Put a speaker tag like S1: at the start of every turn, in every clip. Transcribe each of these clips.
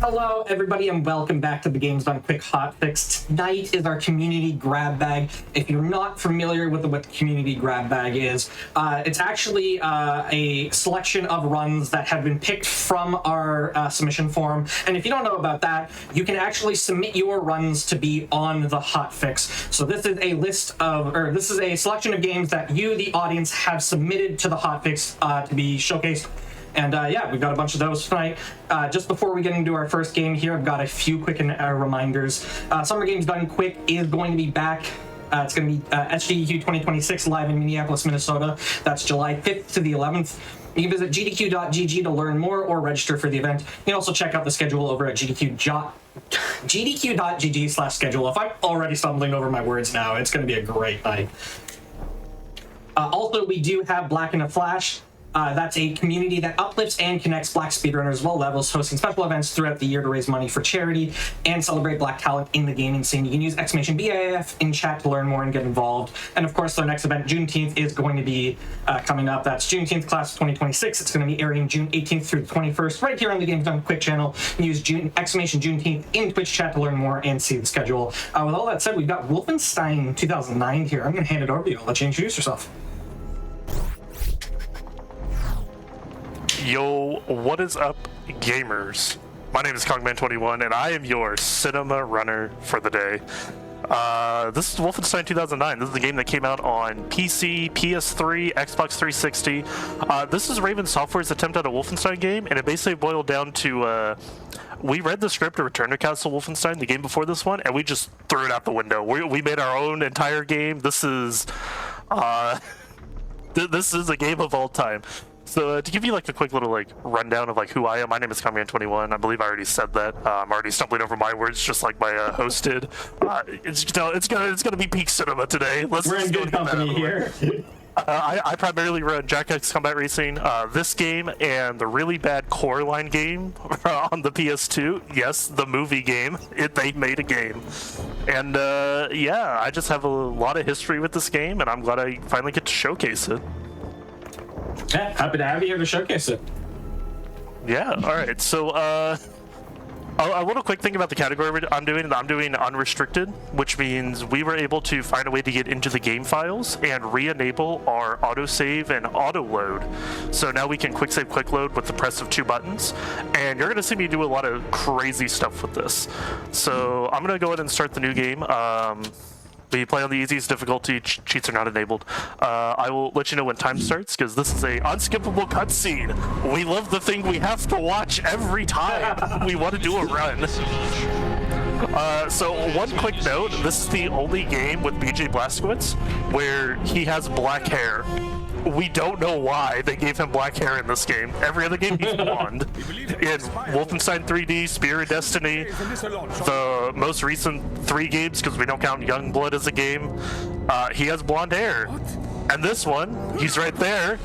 S1: Hello, everybody, and welcome back to the Games Done Quick Hotfix. Tonight is our community grab bag. If you're not familiar with what the community grab bag is, it's actually a selection of runs that have been picked from our submission form. And if you don't know about that, you can actually submit your runs to be on the Hotfix. So this is a this is a selection of games that you, the audience, have submitted to the Hotfix to be showcased. And yeah, we've got a bunch of those tonight. Just before we get into our first game here, I've got a few quick reminders. Summer Games Done Quick is going to be back. It's going to be GDQ 2026 live in Minneapolis, Minnesota. That's July 5th to the 11th. You can visit gdq.gg to learn more or register for the event. You can also check out the schedule over at gdq.gg/schedule. If I'm already stumbling over my words now, it's going to be a great night. Also, we do have Black in a Flash. That's a community that uplifts and connects Black speedrunners of all levels, hosting special events throughout the year to raise money for charity and celebrate Black talent in the gaming scene. You can use !BAF in chat to learn more and get involved. And of course, their next event, Juneteenth, is going to be coming up. That's Juneteenth Class of 2026. It's going to be airing June 18th through the 21st, right here on the Games Done Quick channel. You can use !Juneteenth in Twitch chat to learn more and see the schedule. With all that said, we've got Wolfenstein 2009 here. I'm going to hand it over to you. I'll let you introduce yourself.
S2: Yo, what is up, gamers? My name is Kongman21, and I am your cinema runner for the day. This is Wolfenstein 2009. This is the game that came out on PC, PS3, Xbox 360. This is Raven Software's attempt at a Wolfenstein game, and it basically boiled down to, we read the script of Return to Castle Wolfenstein, the game before this one, and we just threw it out the window. We made our own entire game. This is, this is a game of all time. So to give you like a quick little like rundown of like who I am, my name is Kongman21. I believe I already said that. I'm already stumbling over my words just like my host did. It's gonna be peak cinema today.
S1: We're in good company here.
S2: I primarily run Jack X Combat Racing, this game, and the really bad Coraline game on the PS2. Yes, the movie game. They made a game. And yeah, I just have a lot of history with this game, and I'm glad I finally get to showcase it.
S1: Yeah, happy to have you here to showcase it.
S2: Yeah, alright, so a little quick thing about the category I'm doing Unrestricted, which means we were able to find a way to get into the game files and re-enable our autosave and auto-load. So now we can quick save, quick load with the press of 2 buttons, and you're going to see me do a lot of crazy stuff with this. So I'm going to go ahead and start the new game. We play on the easiest difficulty, cheats are not enabled. I will let you know when time starts, because this is a unskippable cutscene. We love the thing we have to watch every time we want to do a run. So one quick note, this is the only game with BJ Blazkowicz where he has black hair. We don't know why they gave him black hair in this game. Every other game he's blonde. In Wolfenstein 3D, Spear of Destiny, the most recent 3 games, because we don't count Youngblood as a game, he has blonde hair. And this one, he's right there,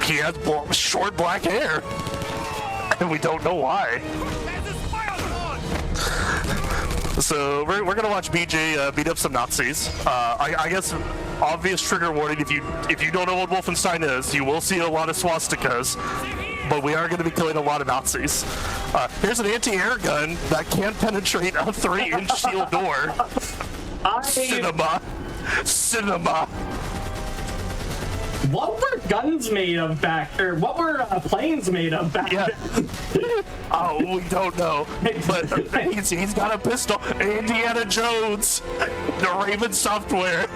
S2: he has short black hair. And we don't know why. So we're gonna watch BJ beat up some Nazis. I guess obvious trigger warning: if you don't know what Wolfenstein is, you will see a lot of swastikas. but we are going to be killing a lot of Nazis. Here's an anti-air gun that can penetrate a 3-inch steel door. Cinema. Cinema.
S1: What were guns made of back, or what were planes made of back then?
S2: Oh, we don't know. But he's got a pistol. Indiana Jones. The Raven Software.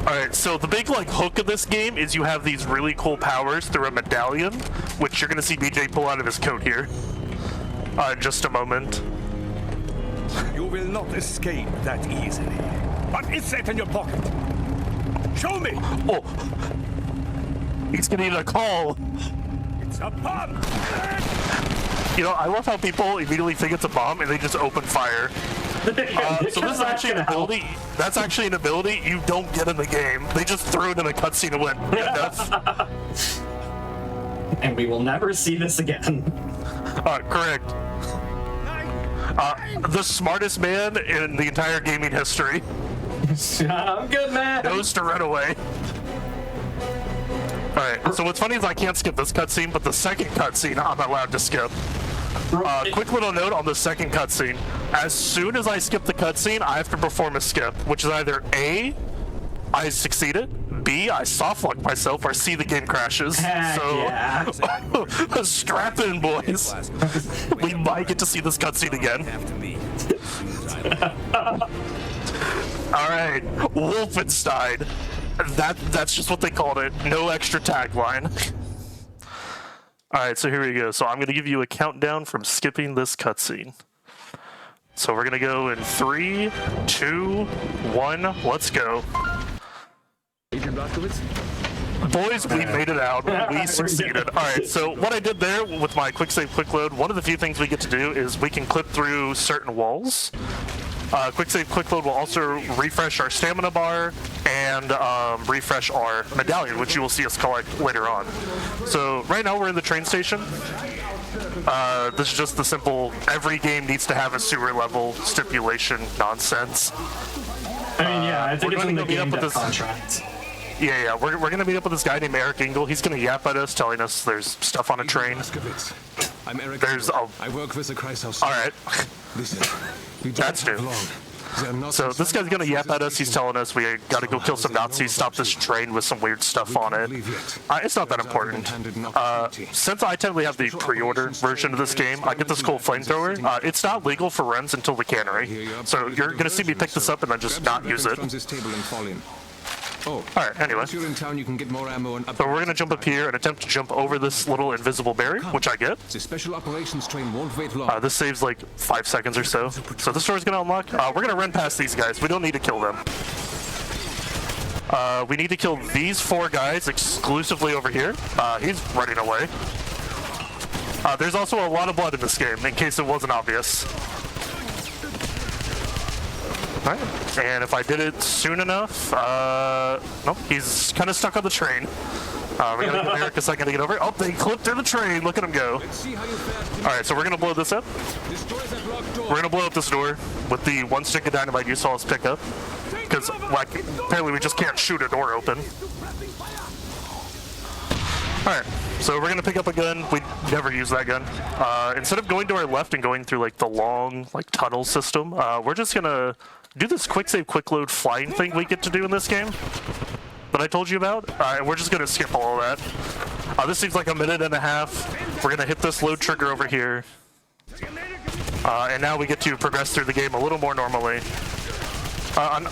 S2: Alright, so the big hook of this game is you have these really cool powers through a medallion, which you're gonna see BJ pull out of his coat here. In just a moment.
S3: You will not escape that easily. What is that in your pocket? Show me!
S2: Oh! He's getting a call!
S3: It's a bomb!
S2: You know, I love how people immediately think it's a bomb and they just open fire. So this is actually an ability. That's actually an ability you don't get in the game. They just threw it in a cutscene and went, enough.
S1: And we will never see this again.
S2: Correct. The smartest man in the entire gaming history.
S1: I'm good, man.
S2: Knows to run away. Alright, so what's funny is I can't skip this cutscene, but the second cutscene I'm allowed to skip. Quick little note on the second cutscene. As soon as I skip the cutscene, I have to perform a skip, which is either A, I succeeded, B, I softlock myself, or C, the game crashes.
S1: Heck
S2: So,
S1: yeah.
S2: strap in, boys. We might get to see this cutscene again. Alright, Wolfenstein. That's just what they called it. No extra tagline. Alright, so here we go. So I'm going to give you a countdown from skipping this cutscene. So we're going to go in 3, 2, 1, let's go. Boys, we made it out. We succeeded. Alright, so what I did there with my quick save, quick load, one of the few things we get to do is we can clip through certain walls. Quick save, quick load will also refresh our stamina bar and refresh our medallion, which you will see us collect later on. So right now we're in the train station. This is just the simple, every game needs to have a sewer level stipulation nonsense.
S1: I mean, yeah, I think it's in the game
S2: with this
S1: contract.
S2: Yeah, we're going to meet up with this guy named Eric Engel. He's going to yap at us, telling us there's stuff on a train.
S4: I'm Eric.
S2: There's a...
S4: I work with the Kreishaus.
S2: All right.
S4: Listen, we don't
S2: That's
S4: have
S2: new.
S4: long.
S2: So this guy's going to yap at us. He's telling us we got to go kill some Nazis, stop this train with some weird stuff on it. It's not that important. Since I technically have the pre-order version of this game, I get this cool flamethrower. It's not legal for runs until the Cannery. So you're going to see me pick this up and then just not use it.
S4: Oh,
S2: Alright, anyway.
S4: once you're in town, you can get more ammo and
S2: So we're going to jump up here and attempt to jump over this little invisible barrier, which I get.
S4: The special operations train won't wait long.
S2: This saves like 5 seconds or so. So this door's going to unlock. We're going to run past these guys. We don't need to kill them. We need to kill these 4 guys exclusively over here. He's running away. There's also a lot of blood in this game, in case it wasn't obvious. Alright, and if I did it soon enough, nope, he's kind of stuck on the train. We're gonna give Eric a second to get over. Oh, they clipped through the train, look at him go. Alright, so we're gonna blow this up. We're gonna blow up this door with the 1 stick of dynamite you saw us pick up. Because, like, apparently we just can't shoot a door open. Alright, so we're gonna pick up a gun. We never use that gun. Instead of going to our left and going through, like, the long, like, tunnel system, we're just gonna do this quick save, quick load flying thing we get to do in this game that I told you about, and we're just gonna skip all of that. This seems like a minute and a half. We're gonna hit this load trigger over here, and now we get to progress through the game a little more normally.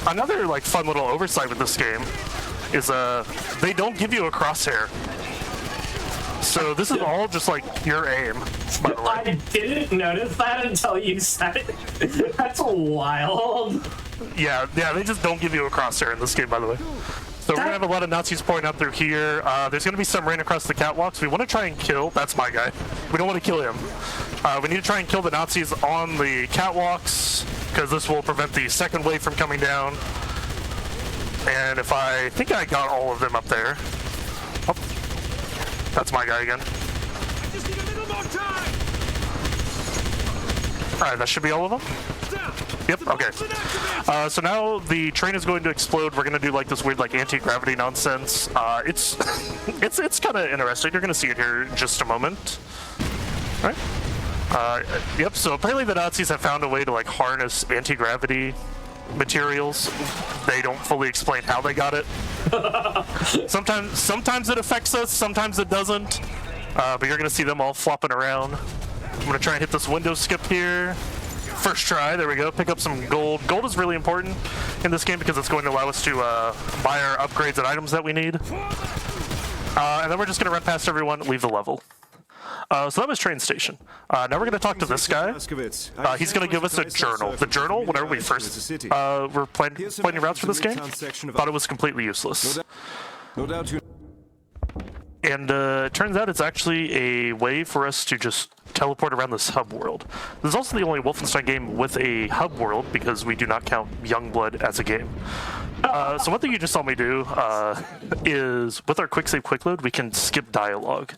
S2: Another like fun little oversight with this game is they don't give you a crosshair. So this is all just like your aim, by the way.
S1: I didn't notice that until you said it. That's wild.
S2: Yeah, they just don't give you a crosshair in this game, by the way. So we're gonna have a lot of Nazis pouring out through here. There's gonna be some rain across the catwalks. We want to try and kill. That's my guy. We don't want to kill him. We need to try and kill the Nazis on the catwalks because this will prevent the second wave from coming down. And if I think I got all of them up there. Oh, that's my guy again.
S3: Just need a little more time.
S2: All right, that should be all of them. Yep, okay. So now the train is going to explode. We're going to do like this weird like anti-gravity nonsense. It's it's kind of interesting. You're going to see it here in just a moment. All right. Yep, so apparently the Nazis have found a way to like harness anti-gravity materials. They don't fully explain how they got it. Sometimes it affects us, sometimes it doesn't. But you're going to see them all flopping around. I'm going to try and hit this window skip here. First try, there we go. Pick up some gold. Gold is really important in this game because it's going to allow us to buy our upgrades and items that we need. And then we're just going to run past everyone, leave the level. So that was train station. Now we're going to talk to this guy. He's going to give us a journal. The journal, whenever we first were planning routes for this game, thought it was completely useless.
S4: No doubt you...
S2: And it turns out it's actually a way for us to just teleport around this hub world. This is also the only Wolfenstein game with a hub world because we do not count Youngblood as a game. So one thing you just saw me do is with our quick save quick load, we can skip dialogue.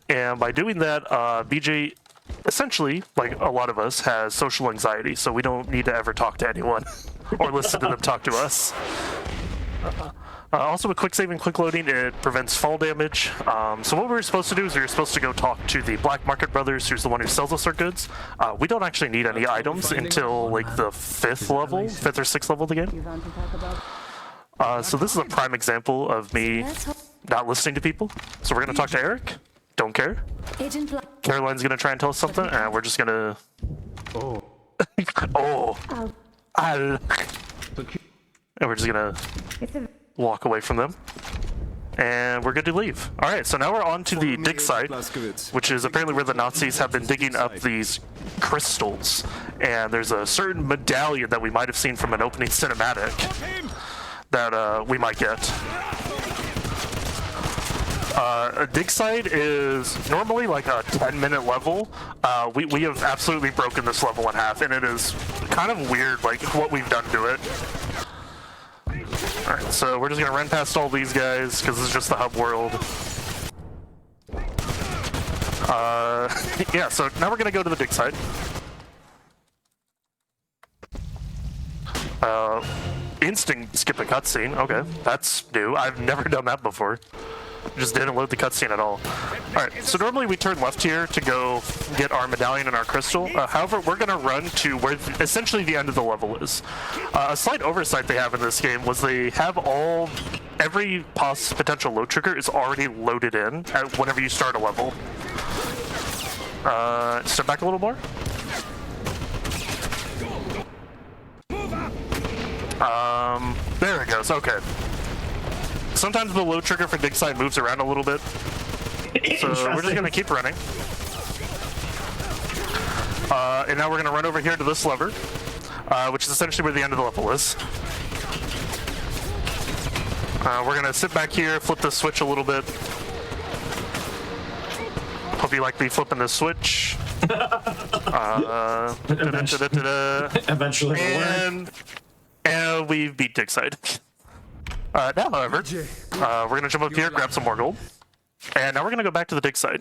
S2: And by doing that, BJ, essentially, like a lot of us, has social anxiety, so we don't need to ever talk to anyone or listen to them talk to us. Also with quick saving, quick loading, it prevents fall damage. So what we were supposed to do is we were supposed to go talk to the Black Market Brothers, who's the one who sells us our goods. We don't actually need any items until like the 5th or 6th level of the game. So this is a prime example of me not listening to people. So we're going to talk to Eric. Don't care. Caroline's going to try and tell us something, and we're just going to... And we're just going to walk away from them. And we're good to leave. Alright, so now we're on to the dig site, which is apparently where the Nazis have been digging up these crystals. And there's a certain medallion that we might have seen from an opening cinematic that we might get. A dig site is normally like a 10-minute level. We have absolutely broken this level in half, and it is kind of weird, like, what we've done to it. Alright, so we're just gonna run past all these guys, because this is just the hub world. Yeah, so now we're gonna go to the dig site. Instant skip a cutscene. Okay, that's new. I've never done that before. Just didn't load the cutscene at all. Alright, so normally we turn left here to go get our medallion and our crystal. However, we're going to run to where essentially the end of the level is. A slight oversight they have in this game was they have every potential load trigger is already loaded in whenever you start a level. Step back a little more. There it goes, okay. Sometimes the load trigger for dig site moves around a little bit. So we're just gonna keep running. And now we're gonna run over here to this lever, which is essentially where the end of the level is. We're gonna sit back here, flip the switch a little bit. Hope you like me flipping the switch.
S1: Eventually
S2: and we beat dig site. Now, however, we're going to jump up here, grab some more gold. And now we're going to go back to the dig site.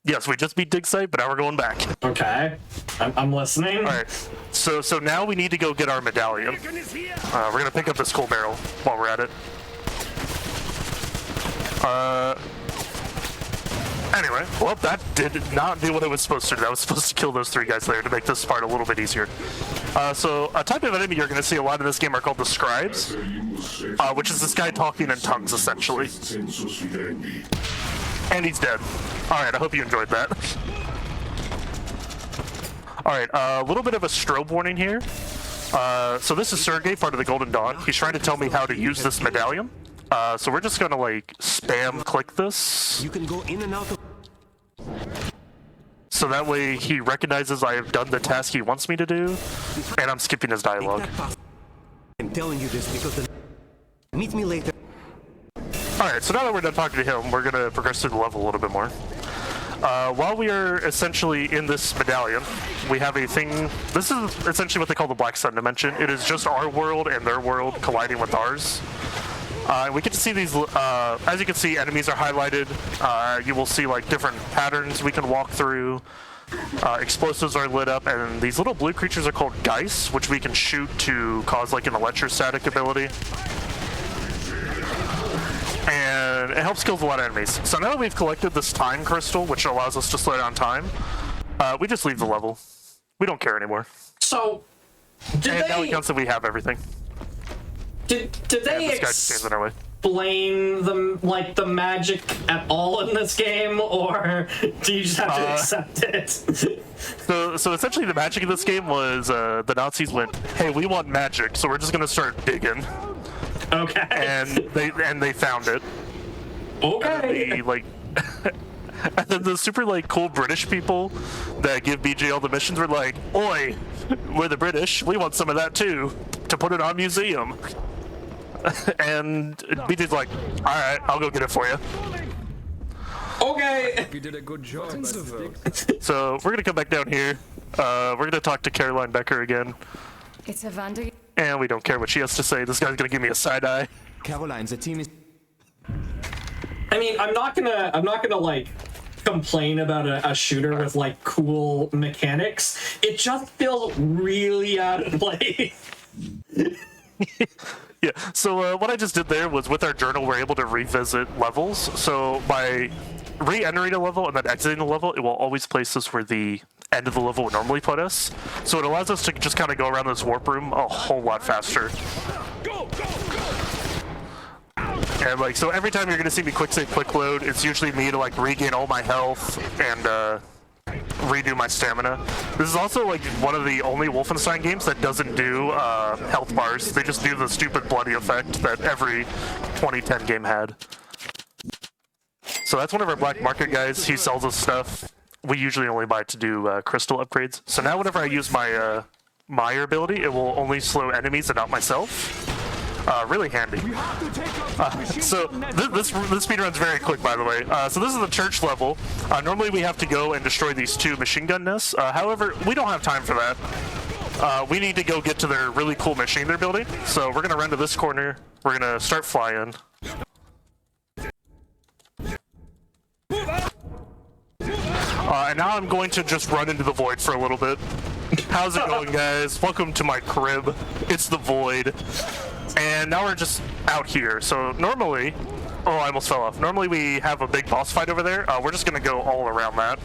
S2: Yes, we just beat dig site, but now we're going back.
S1: Okay. I'm listening.
S2: All right. So now we need to go get our medallion. We're going to pick up this coal barrel while we're at it. Anyway, well, that did not do what it was supposed to do. That was supposed to kill those 3 guys there to make this part a little bit easier. So a type of enemy you're going to see a lot in this game are called the scribes, which is this guy talking in tongues, essentially. And he's dead. Alright, I hope you enjoyed that. Alright, a little bit of a strobe warning here. So this is Sergey, part of the Golden Dawn. He's trying to tell me how to use this medallion. So we're just gonna like spam click this.
S4: You can go in and out of...
S2: So that way he recognizes I have done the task he wants me to do, and I'm skipping his dialogue.
S4: I'm telling you this because meet me later.
S2: Alright, so now that we're done talking to him, we're gonna progress through the level a little bit more. While we are essentially in this medallion, we have a thing. This is essentially what they call the Black Sun Dimension. It is just our world and their world colliding with ours. We get to see these, as you can see, enemies are highlighted. You will see like different patterns we can walk through. explosives are lit up, and these little blue creatures are called Geist, which we can shoot to cause like an electrostatic ability. And it helps kill a lot of enemies. So now that we've collected this time crystal, which allows us to slow down time, we just leave the level. We don't care anymore.
S1: So,
S2: now it counts that we have everything.
S1: Did they
S2: this guy just stands in our way.
S1: explain the magic at all in this game, or do you just have to accept it?
S2: So essentially the magic of this game was the Nazis went, hey, we want magic, so we're just gonna start digging.
S1: Okay.
S2: And they found it.
S1: Okay.
S2: And then the super cool British people that give BJ all the missions were like, oi, we're the British, we want some of that too, to put in our museum. And BJ's like, alright, I'll go get it for you.
S1: Okay.
S5: You did a good job.
S2: So we're gonna come back down here. We're gonna talk to Caroline Becker again.
S6: It's a Vander.
S2: And we don't care what she has to say. This guy's gonna give me a side eye.
S4: Caroline, the team is...
S1: I mean, I'm not gonna complain about a shooter with cool mechanics. It just feels really out of place.
S2: Yeah, so what I just did there was with our journal, we're able to revisit levels. So by re-entering a level and then exiting the level, it will always place us where the end of the level would normally put us. So it allows us to just kind of go around this warp room a whole lot faster. And so every time you're going to see me quick save, quick load, it's usually me to regain all my health and redo my stamina. This is also one of the only Wolfenstein games that doesn't do health bars. They just do the stupid bloody effect that every 2010 game had. So that's one of our black market guys. He sells us stuff. We usually only buy it to do crystal upgrades. So now whenever I use my Meyer ability, it will only slow enemies and not myself. Really handy. So this speed run's very quick, by the way. So this is the church level. Normally we have to go and destroy these 2 machine gun nests. However, we don't have time for that. We need to go get to their really cool machine they're building. So we're gonna run to this corner. We're gonna start flying. And now I'm going to just run into the void for a little bit. How's it going, guys? Welcome to my crib. It's the void. And now we're just out here. So normally, oh, I almost fell off. Normally we have a big boss fight over there. We're just gonna go all around that.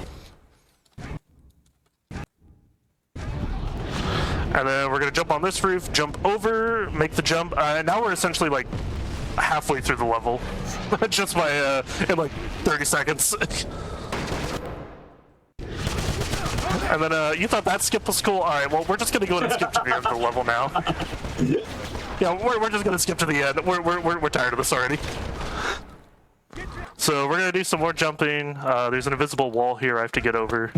S2: And then we're gonna jump on this roof, jump over, make the jump. And now we're essentially halfway through the level. Just by, in 30 seconds. And then, you thought that skip was cool? Alright, well, we're just gonna go and skip to the end of the level now. Yeah, we're just gonna skip to the end. We're tired of this already. So we're gonna do some more jumping. There's an invisible wall here I have to get over.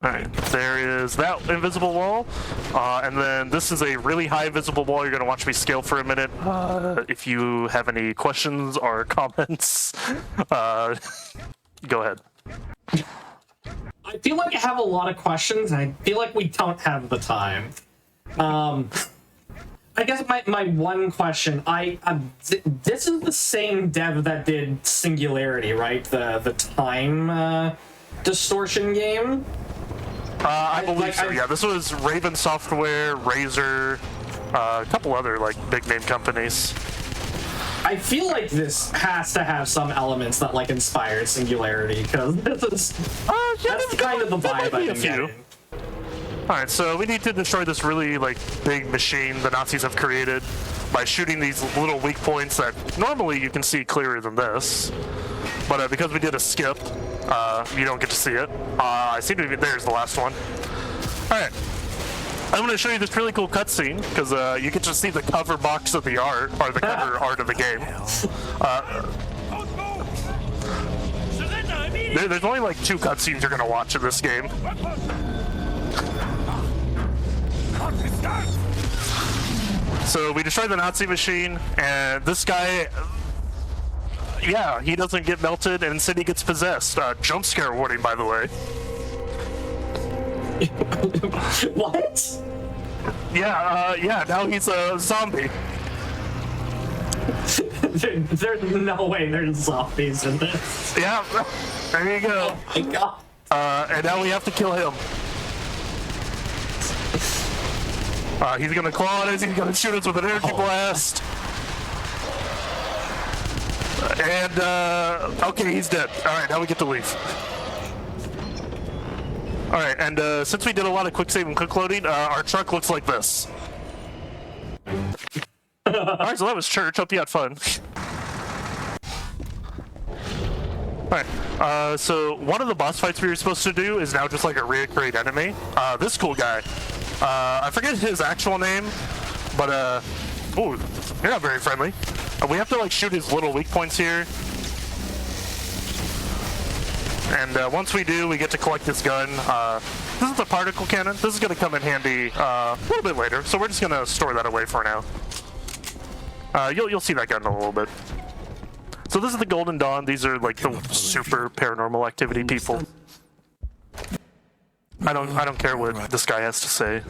S2: Alright, there is that invisible wall. And then this is a really high invisible wall. You're gonna watch me scale for a minute. If you have any questions or comments, go ahead.
S1: I feel like I have a lot of questions, and I feel like we don't have the time. I guess my one question, this is the same dev that did Singularity, right? The time distortion game?
S2: I believe so, yeah. This was Raven Software, Razer, a couple other big name companies.
S1: I feel like this has to have some elements that inspired Singularity, because this is that's kind of the vibe I've been getting.
S2: Alright, so we need to destroy this really big machine the Nazis have created by shooting these little weak points that normally you can see clearer than this. But because we did a skip, you don't get to see it. I seem to be there's the last one. Alright. I'm going to show you this really cool cutscene, because you get to see the cover box of the art, or the cover art of the game. There's only 2 cutscenes you're going to watch in this game. So we destroy the Nazi machine, and this guy, yeah, he doesn't get melted, and instead he gets possessed. Jump scare warning, by the way.
S1: What?
S2: Yeah, now he's a zombie.
S1: There's no way there's zombies in this.
S2: Yeah, there you go.
S1: Oh my god.
S2: And now we have to kill him. He's gonna claw at us, he's gonna shoot us with an energy blast. And, okay, he's dead. Alright, now we get to leave. Alright, and since we did a lot of quick save and quick loading, our truck looks like this. Alright, so that was church. Hope you had fun. Alright, so one of the boss fights we were supposed to do is now just like a reoccurring enemy. This cool guy. I forget his actual name, but, ooh, you're not very friendly. We have to, like, shoot his little weak points here. And, once we do, we get to collect this gun. This is the particle cannon. This is gonna come in handy, a little bit later, so we're just gonna store that away for now. You'll see that gun in a little bit. So this is the Golden Dawn. These are, like, the super paranormal activity people. I don't care what this guy has to say.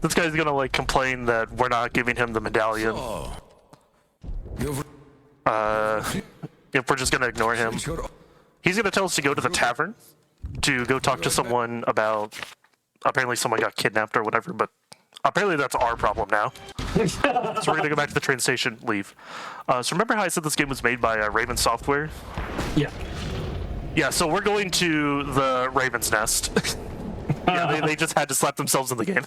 S2: This guy's gonna like complain that we're not giving him the medallion. If we're just gonna ignore him. He's gonna tell us to go to the tavern to go talk to someone about apparently someone got kidnapped or whatever, but apparently that's our problem now. So we're gonna go back to the train station, leave. So remember how I said this game was made by Raven Software?
S1: Yeah.
S2: Yeah, so we're going to the Raven's Nest. Yeah, they just had to slap themselves in the game.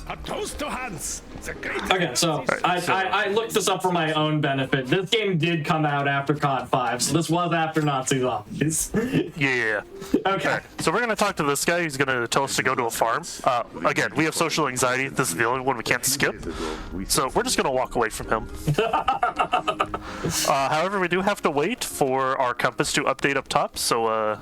S3: A toast to Hans.
S1: Okay, so I looked this up for my own benefit. This game did come out after COD 5, so this was after Nazi zombies.
S2: Yeah.
S1: Okay.
S2: Right, so we're gonna talk to this guy. He's gonna tell us to go to a farm. Again, we have social anxiety. This is the only one we can't skip. So we're just gonna walk away from him. However, we do have to wait for our compass to update up top. So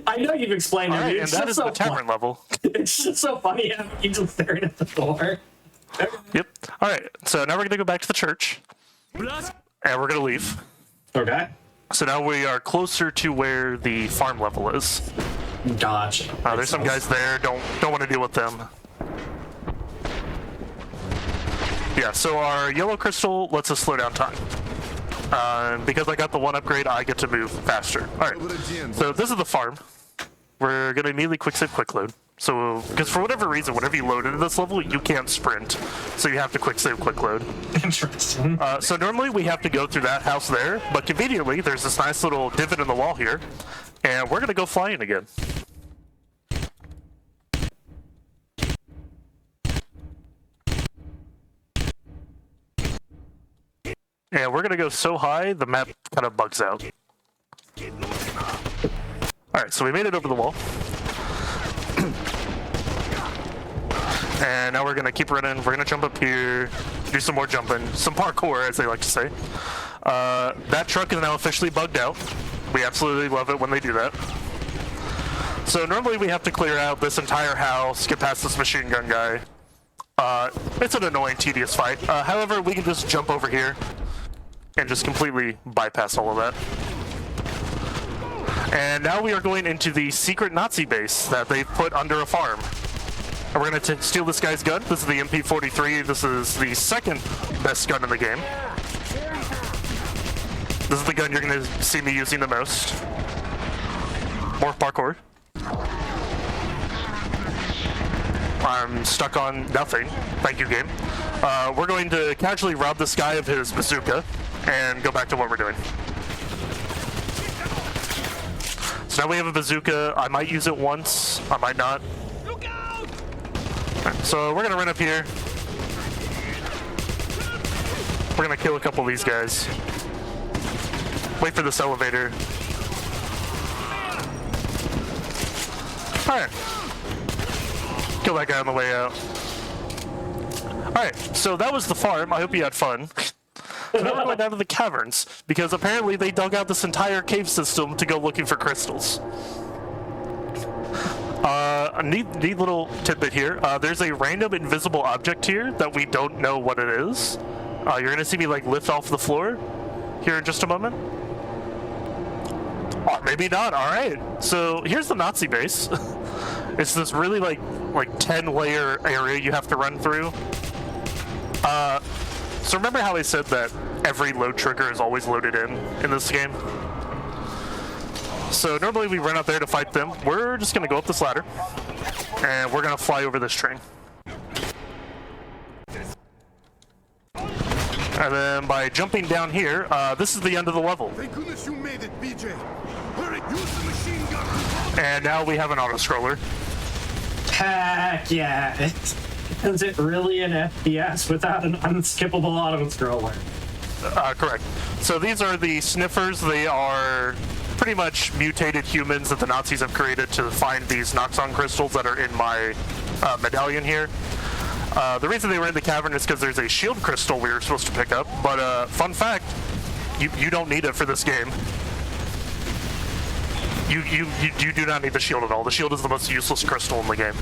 S1: I know you've explained it.
S2: Alright, and
S1: It's
S2: that
S1: just
S2: is
S1: so
S2: the tavern level.
S1: It's just so funny having you just staring at the door.
S2: Yep. Alright, so now we're gonna go back to the church. And we're gonna leave.
S1: Okay.
S2: So now we are closer to where the farm level is.
S1: Gotcha.
S2: There's some guys there. Don't want to deal with them. Yeah. So our yellow crystal lets us slow down time. Because I got the one upgrade, I get to move faster. All right. So this is the farm. We're gonna immediately quick save, quick load. So, because for whatever reason, whenever you load into this level, you can't sprint. So you have to quick save, quick load.
S1: Interesting.
S2: So normally we have to go through that house there, but conveniently there's this nice little divot in the wall here, and we're gonna go flying again. And we're gonna go so high, the map kind of bugs out. Alright, so we made it over the wall. And now we're gonna keep running. We're gonna jump up here, do some more jumping, some parkour, as they like to say. That truck is now officially bugged out. We absolutely love it when they do that. So normally we have to clear out this entire house, get past this machine gun guy. It's an annoying, tedious fight. However, we can just jump over here and just completely bypass all of that. And now we are going into the secret Nazi base that they've put under a farm. And we're going to steal this guy's gun. This is the MP43. This is the second best gun in the game. This is the gun you're going to see me using the most. More parkour. I'm stuck on nothing. Thank you, game. We're going to casually rob this guy of his bazooka and go back to what we're doing. So now we have a bazooka. I might use it once. I might not. So we're gonna run up here. We're gonna kill a couple of these guys. Wait for this elevator. Alright. Kill that guy on the way out. Alright, so that was the farm. I hope you had fun. So now we're going down to the caverns, because apparently they dug out this entire cave system to go looking for crystals. A neat little tidbit here. There's a random invisible object here that we don't know what it is. You're gonna see me like lift off the floor here in just a moment. Or maybe not. All right. So here's the Nazi base. It's this really like 10-layer area you have to run through. So remember how I said that every load trigger is always loaded in this game? So normally we run out there to fight them. We're just gonna go up this ladder, and we're gonna fly over this train. And then by jumping down here, this is the end of the level.
S3: Thank goodness you made it, BJ. Hurry, use the machine gun.
S2: And now we have an auto-scroller.
S1: Heck yeah. Is it really an FPS without an unskippable auto-scroller?
S2: Correct. So these are the sniffers. They are pretty much mutated humans that the Nazis have created to find these Noxon crystals that are in my medallion here. The reason they were in the cavern is because there's a shield crystal we were supposed to pick up, but fun fact, you don't need it for this game. You do not need the shield at all. The shield is the most useless crystal in the game.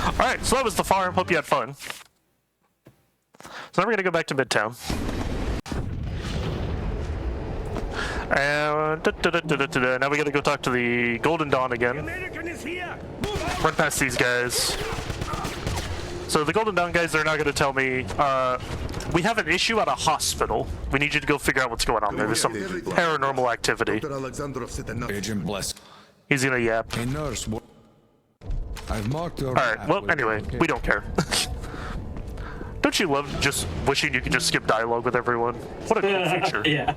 S2: Alright, so that was the farm. Hope you had fun. So now we're gonna go back to Midtown. And now we gotta go talk to the Golden Dawn again.
S3: American is here.
S2: Run past these guys. So the Golden Dawn guys, they're now gonna tell me, we have an issue at a hospital. We need you to go figure out what's going on there. There's some paranormal activity.
S5: Agent Bless.
S2: He's gonna yap.
S5: A nurse. I've marked her.
S2: Alright, well, anyway, we don't care. Don't you love just wishing you could just skip dialogue with everyone? What a cool feature.
S1: Yeah.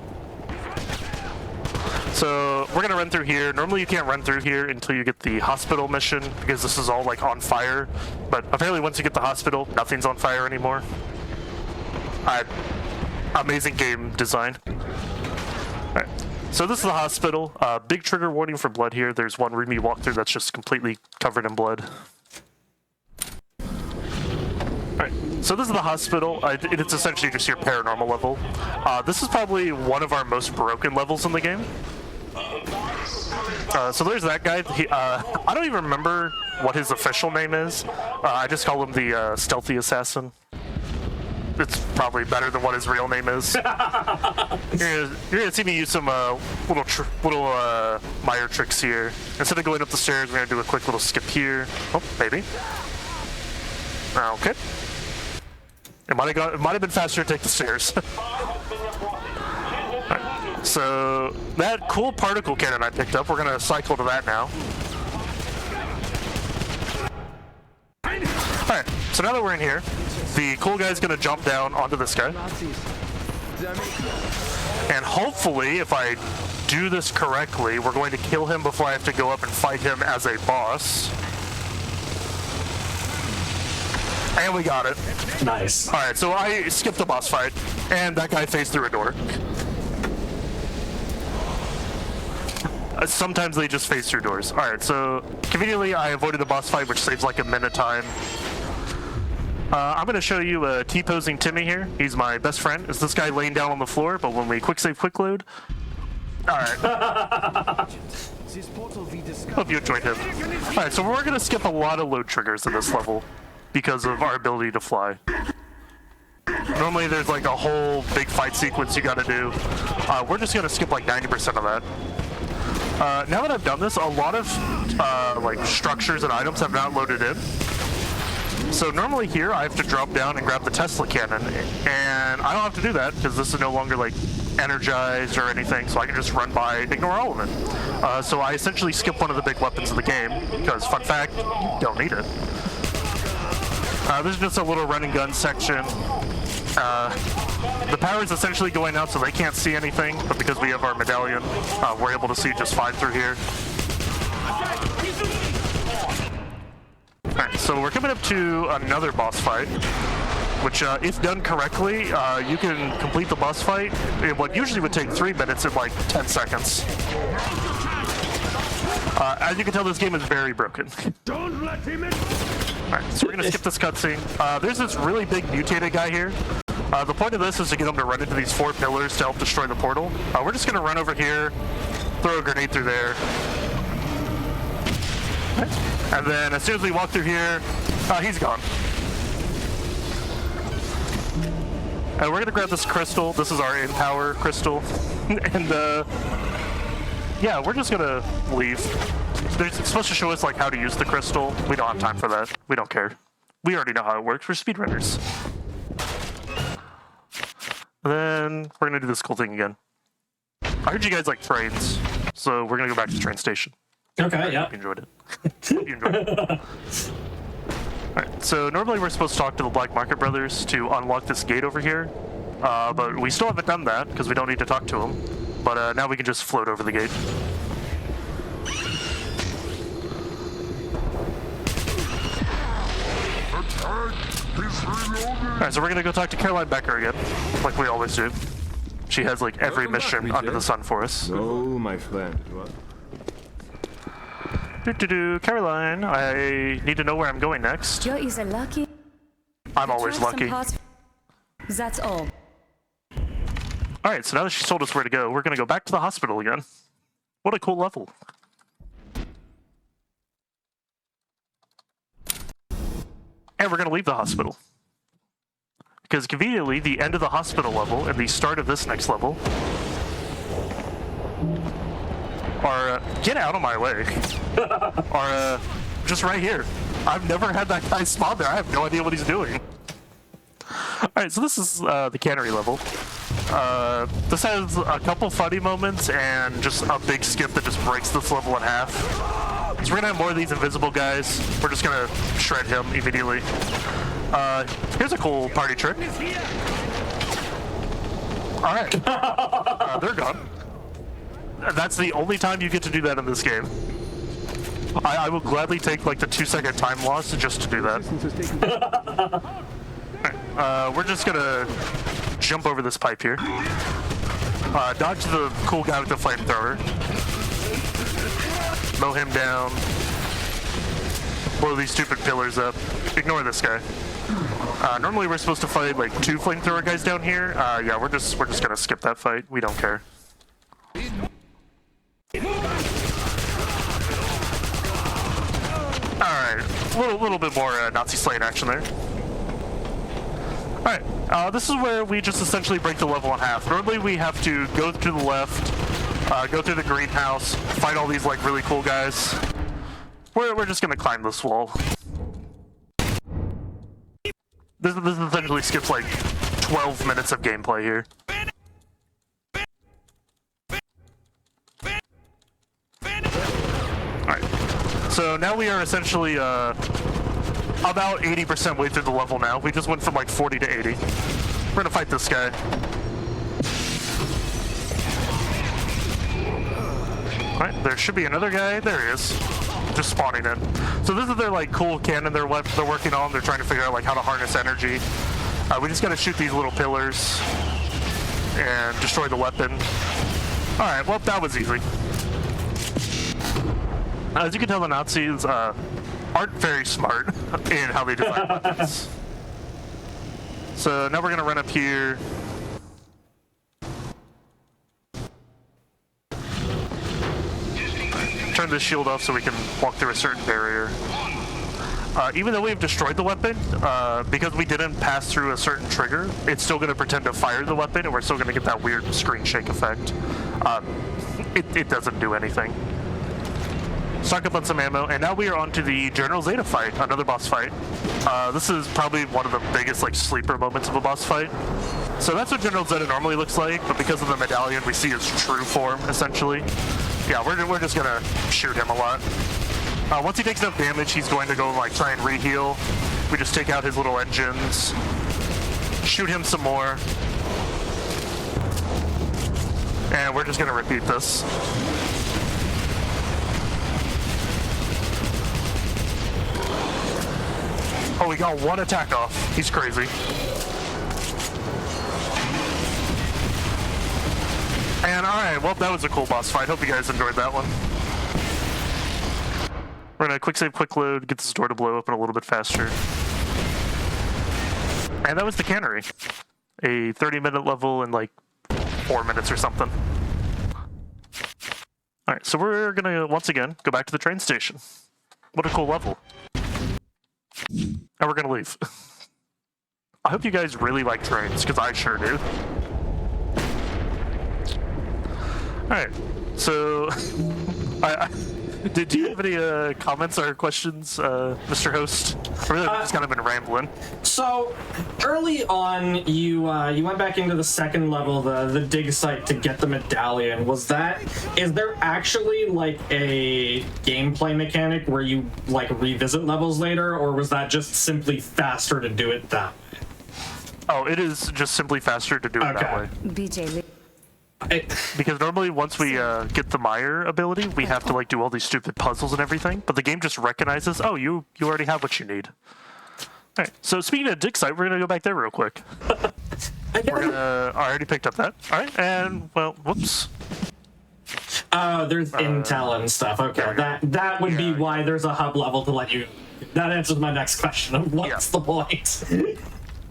S2: So we're gonna run through here. Normally you can't run through here until you get the hospital mission because this is all like on fire. But apparently once you get the hospital, nothing's on fire anymore. Amazing game design. Alright, so this is the hospital. Big trigger warning for blood here. There's one room you walk through that's just completely covered in blood. Alright, so this is the hospital. It's essentially just your paranormal level. This is probably one of our most broken levels in the game. So there's that guy. I don't even remember what his official name is. I just call him the Stealthy Assassin. It's probably better than what his real name is. You're gonna see me use some little Meyer tricks here. Instead of going up the stairs, we're gonna do a quick little skip here. Oh, maybe. Okay. It might have been faster to take the stairs. Right. So that cool particle cannon I picked up, we're gonna cycle to that now. Alright, so now that we're in here, the cool guy's gonna jump down onto this guy. And hopefully, if I do this correctly, we're going to kill him before I have to go up and fight him as a boss. And we got it.
S1: Nice.
S2: Alright, so I skipped the boss fight, and that guy phased through a door. Sometimes they just phase through doors. Alright, so conveniently I avoided the boss fight, which saves like a minute time. I'm going to show you T-posing Timmy here. He's my best friend. It's this guy laying down on the floor, but when we quick save, quick load. Alright. Hope you enjoyed him. Alright, so we're going to skip a lot of load triggers in this level because of our ability to fly. Normally there's like a whole big fight sequence you got to do. We're just going to skip like 90% of that. Now that I've done this, a lot of like structures and items have not loaded in. So normally here I have to drop down and grab the Tesla cannon, and I don't have to do that because this is no longer like energized or anything, so I can just run by, ignore all of it. So I essentially skip one of the big weapons of the game because, fun fact, you don't need it. This is just a little run and gun section. The power is essentially going out so they can't see anything, but because we have our medallion, we're able to see just fine through here. Alright, so we're coming up to another boss fight, which if done correctly, you can complete the boss fight in what usually would take 3 minutes in like 10 seconds. As you can tell, this game is very broken.
S3: Don't let him in.
S2: Alright, so we're gonna skip this cutscene. There's this really big mutated guy here. The point of this is to get him to run into these 4 pillars to help destroy the portal. We're just gonna run over here, throw a grenade through there. And then as soon as we walk through here, he's gone. And we're gonna grab this crystal. This is our Empower crystal. And yeah, we're just gonna leave. It's supposed to show us like how to use the crystal. We don't have time for that. We don't care. We already know how it works. We're speedrunners. And then we're gonna do this cool thing again. I heard you guys like trains, so we're gonna go back to the train station.
S1: Okay, yeah.
S2: Hope you enjoyed it. Hope you enjoyed it. Alright, so normally we're supposed to talk to the Black Market Brothers to unlock this gate over here, but we still haven't done that because we don't need to talk to them. But now we can just float over the gate. Alright, so we're gonna go talk to Caroline Becker again, like we always do. She has like every mission under the sun for us.
S6: Oh, my friend. What?
S2: Caroline, I need to know where I'm going next.
S7: You is a lucky.
S2: I'm always lucky.
S7: That's all.
S2: Alright, so now that she's told us where to go, we're gonna go back to the hospital again. What a cool level. And we're gonna leave the hospital. Because conveniently, the end of the hospital level and the start of this next level are, get out of my way, are just right here. I've never had that guy spawn there. I have no idea what he's doing. Alright, so this is the Cannery level. This has a couple funny moments and just a big skip that just breaks this level in half. So we're gonna have more of these invisible guys. We're just gonna shred him immediately. Here's a cool party trick. Alright. They're gone. That's the only time you get to do that in this game. I will gladly take like the 2-second time loss just to do that. We're just gonna jump over this pipe here. Dodge the cool guy with the flamethrower. Mow him down. Blow these stupid pillars up. Ignore this guy. Normally we're supposed to fight like 2 flamethrower guys down here. Yeah, we're just gonna skip that fight. We don't care. Alright, a little bit more Nazi slaying action there. Alright, this is where we just essentially break the level in half. Normally we have to go to the left, go through the greenhouse, fight all these like really cool guys. We're just gonna climb this wall. This essentially skips like 12 minutes of gameplay here. Alright, so now we are essentially about 80% way through the level now. We just went from like 40 to 80. We're gonna fight this guy. Alright, there should be another guy. There he is. Just spawning in. So this is their like cool cannon they're working on. They're trying to figure out like how to harness energy. We just gotta shoot these little pillars and destroy the weapon. Alright, well that was easy. As you can tell, the Nazis aren't very smart in how they design weapons. So now we're gonna run up here. Turn this shield off so we can walk through a certain barrier. Even though we've destroyed the weapon, because we didn't pass through a certain trigger, it's still going to pretend to fire the weapon, and we're still going to get that weird screen shake effect. It doesn't do anything. Stock up on some ammo, and now we are on to the General Zeta fight, another boss fight. This is probably one of the biggest like sleeper moments of a boss fight. So that's what General Zeta normally looks like, but because of the medallion, we see his true form, essentially. Yeah, we're just gonna shoot him a lot. Once he takes enough damage, he's going to go like try and re-heal. We just take out his little engines, shoot him some more, and we're just gonna repeat this. Oh, we got one attack off. He's crazy. And alright, well that was a cool boss fight. Hope you guys enjoyed that one. We're gonna quick save, quick load, get this door to blow open a little bit faster. And that was the Cannery. A 30-minute level in like 4 minutes or something. Alright, so we're gonna, once again, go back to the train station. What a cool level. And we're gonna leave. I hope you guys really like trains, because I sure do. Alright, so... Do you have any comments or questions, Mr. Host? Or really, I've just kind of been rambling.
S1: So, early on, you went back into the second level, the dig site, to get the medallion. Is there actually, like, a gameplay mechanic where you, like, revisit levels later, or was that just simply faster to do it that way?
S2: Oh, it is just simply faster to do it that way.
S7: BJ.
S2: Because normally once we get the Meyer ability, we have to like do all these stupid puzzles and everything, but the game just recognizes, oh, you already have what you need. Alright, so speaking of dig site, we're gonna go back there real quick. I already picked up that. Alright, and well, whoops.
S1: There's intel and stuff. Okay, that would be why there's a hub level to let you... That answers my next question of what's the point?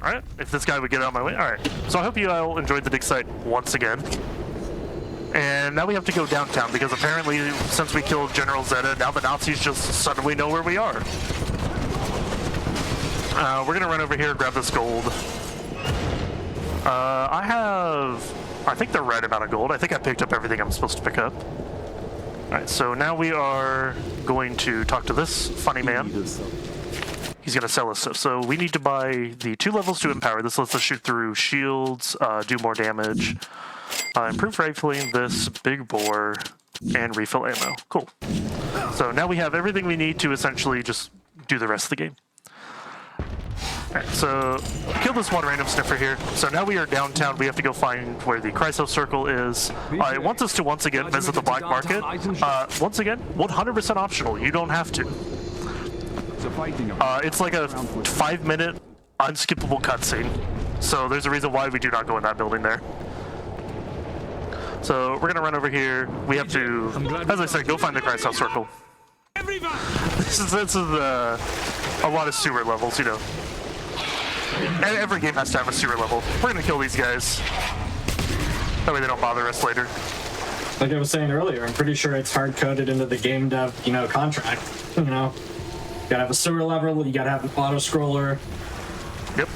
S2: Alright, if this guy would get out of my way. Alright, so I hope you all enjoyed the dig site once again. And now we have to go downtown, because apparently, since we killed General Zeta, now the Nazis just suddenly know where we are. We're gonna run over here and grab this gold. I think the right amount of gold. I think I picked up everything I'm supposed to pick up. Alright, so now we are going to talk to this funny man. He's gonna sell us stuff. So we need to buy the 2 levels to empower. This lets us shoot through shields, do more damage, improve rifling, this, big bore, and refill ammo. Cool. So now we have everything we need to essentially just do the rest of the game. Alright, so kill this one random sniffer here. So now we are downtown. We have to go find where the Chrysos Circle is. It wants us to once again visit the black market. Once again, 100% optional. You don't have to. It's like a 5-minute unskippable cutscene. So there's a reason why we do not go in that building there. So we're gonna run over here. We have to, as I said, go find the Chrysos Circle. This is a lot of sewer levels, you know. And every game has to have a sewer level. We're gonna kill these guys. That way they don't bother us later.
S1: Like I was saying earlier, I'm pretty sure it's hard-coded into the game dev, contract. You gotta have a sewer level, you gotta have an auto-scroller.
S2: Yep.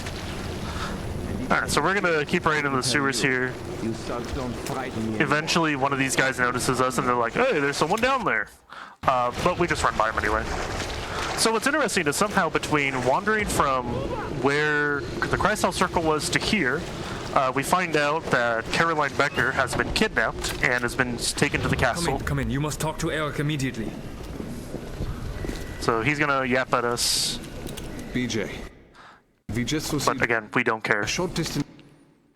S2: Alright, so we're gonna keep right into the sewers here. Eventually, one of these guys notices us and they're like, hey, there's someone down there. But we just run by him anyway. So what's interesting is somehow between wandering from where the Chrysos Circle was to here, we find out that Caroline Becker has been kidnapped and has been taken to the castle.
S6: Come in. You must talk to Eric immediately.
S2: So he's gonna yap at us.
S5: BJ, we just
S2: but again, we don't care.
S5: short distance.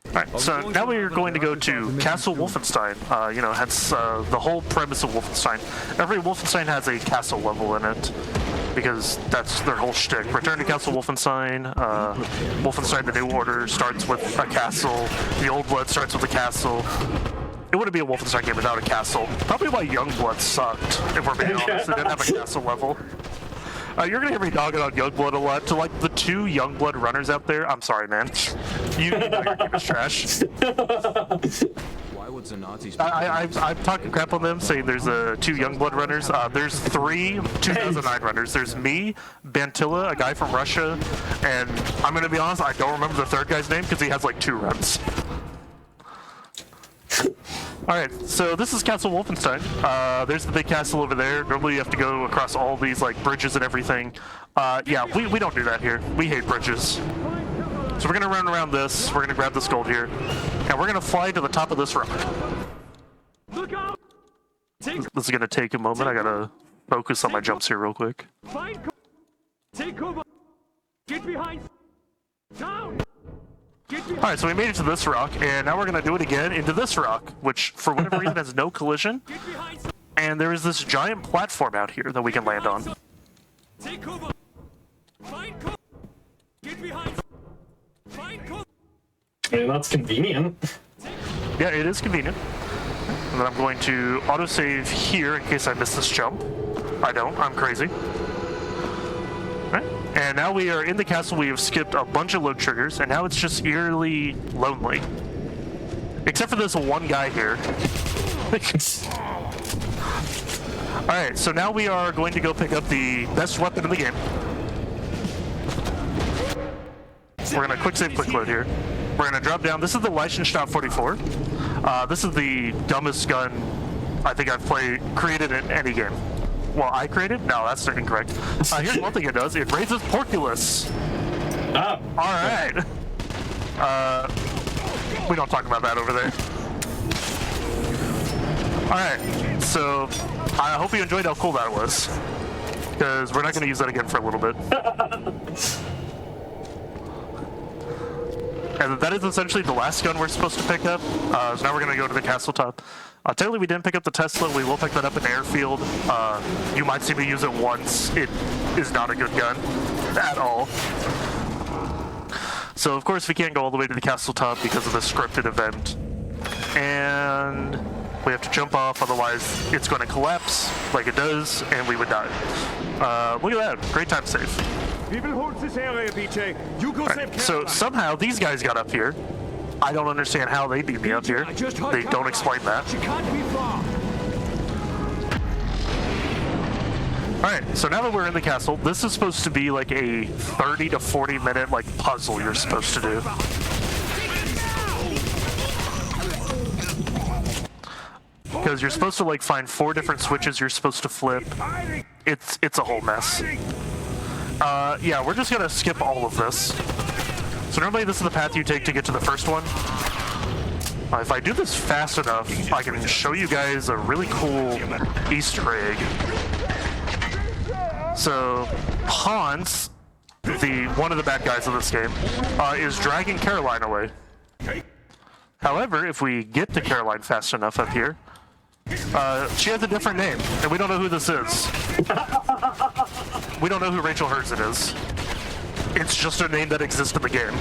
S2: Alright, so now we're going to go to Castle Wolfenstein. That's the whole premise of Wolfenstein. Every Wolfenstein has a castle level in it, because that's their whole shtick. Return to Castle Wolfenstein. Wolfenstein The New Order starts with a castle. The Old Blood starts with a castle. It wouldn't be a Wolfenstein game without a castle. Probably why Youngblood sucked, if we're being honest. It didn't have a castle level. You're gonna hear me dogging on Youngblood a lot. To like the 2 Youngblood runners out there, I'm sorry, man. You know your game is trash.
S4: Why would the Nazis?
S2: I'm talking crap on them, saying there's 2 Youngblood runners. There's 3 2009 runners. There's me, Bantilla, a guy from Russia, and I'm gonna be honest, I don't remember the third guy's name because he has like 2 runs. Alright, so this is Castle Wolfenstein. There's the big castle over there. Normally you have to go across all these like bridges and everything. Yeah, we don't do that here. We hate bridges. So we're gonna run around this, we're gonna grab this gold here, and we're gonna fly to the top of this rock.
S6: Look out!
S2: This is gonna take a moment. I gotta focus on my jumps here real quick.
S6: Take cover! Get behind! Down!
S2: Alright, so we made it to this rock, and now we're going to do it again into this rock, which, for whatever reason, has no collision. And there is this giant platform out here that we can land on.
S6: Take cover! Find cover! Get behind! Find cover!
S1: That's convenient.
S2: Yeah, it is convenient. And then I'm going to autosave here in case I miss this jump. I don't, I'm crazy. Alright, and now we are in the castle. We have skipped a bunch of load triggers, and now it's just eerily lonely. Except for this one guy here. Alright, so now we are going to go pick up the best weapon in the game. we're gonna quick save, quick load here. We're gonna drop down. This is the Leichenstadt 44. This is the dumbest gun I think I've created in any game. Well, I created? No, that's incorrect. Here's one thing it does. It raises Porculus.
S1: Oh.
S2: All right. We don't talk about that over there. All right. So I hope you enjoyed how cool that was, because we're not going to use that again for a little bit. And that is essentially the last gun we're supposed to pick up. So now we're going to go to the castle top. Technically, we didn't pick up the Tesla. We will pick that up in Airfield. You might see me use it once. It is not a good gun at all. So, of course, we can't go all the way to the castle top because of the scripted event. And we have to jump off, otherwise it's going to collapse like it does, and we would die. Look at that. Great time save.
S3: We will hold this area, BJ. You go save
S2: So
S3: Caroline.
S2: somehow these guys got up here. I don't understand how they beat me up here. They don't explain that.
S3: She can't be far.
S2: Alright, so now that we're in the castle, this is supposed to be like a 30 to 40 minute like puzzle you're supposed to do. Because you're supposed to like find 4 different switches you're supposed to flip. It's a whole mess. Yeah, we're just gonna skip all of this. So normally this is the path you take to get to the first one. If I do this fast enough, I can show you guys a really cool Easter egg. So Hans, one of the bad guys of this game, is dragging Caroline away. However, if we get to Caroline fast enough up here, she has a different name, and we don't know who this is. We don't know who Rachel Herzen is. It's just a name that exists in the game.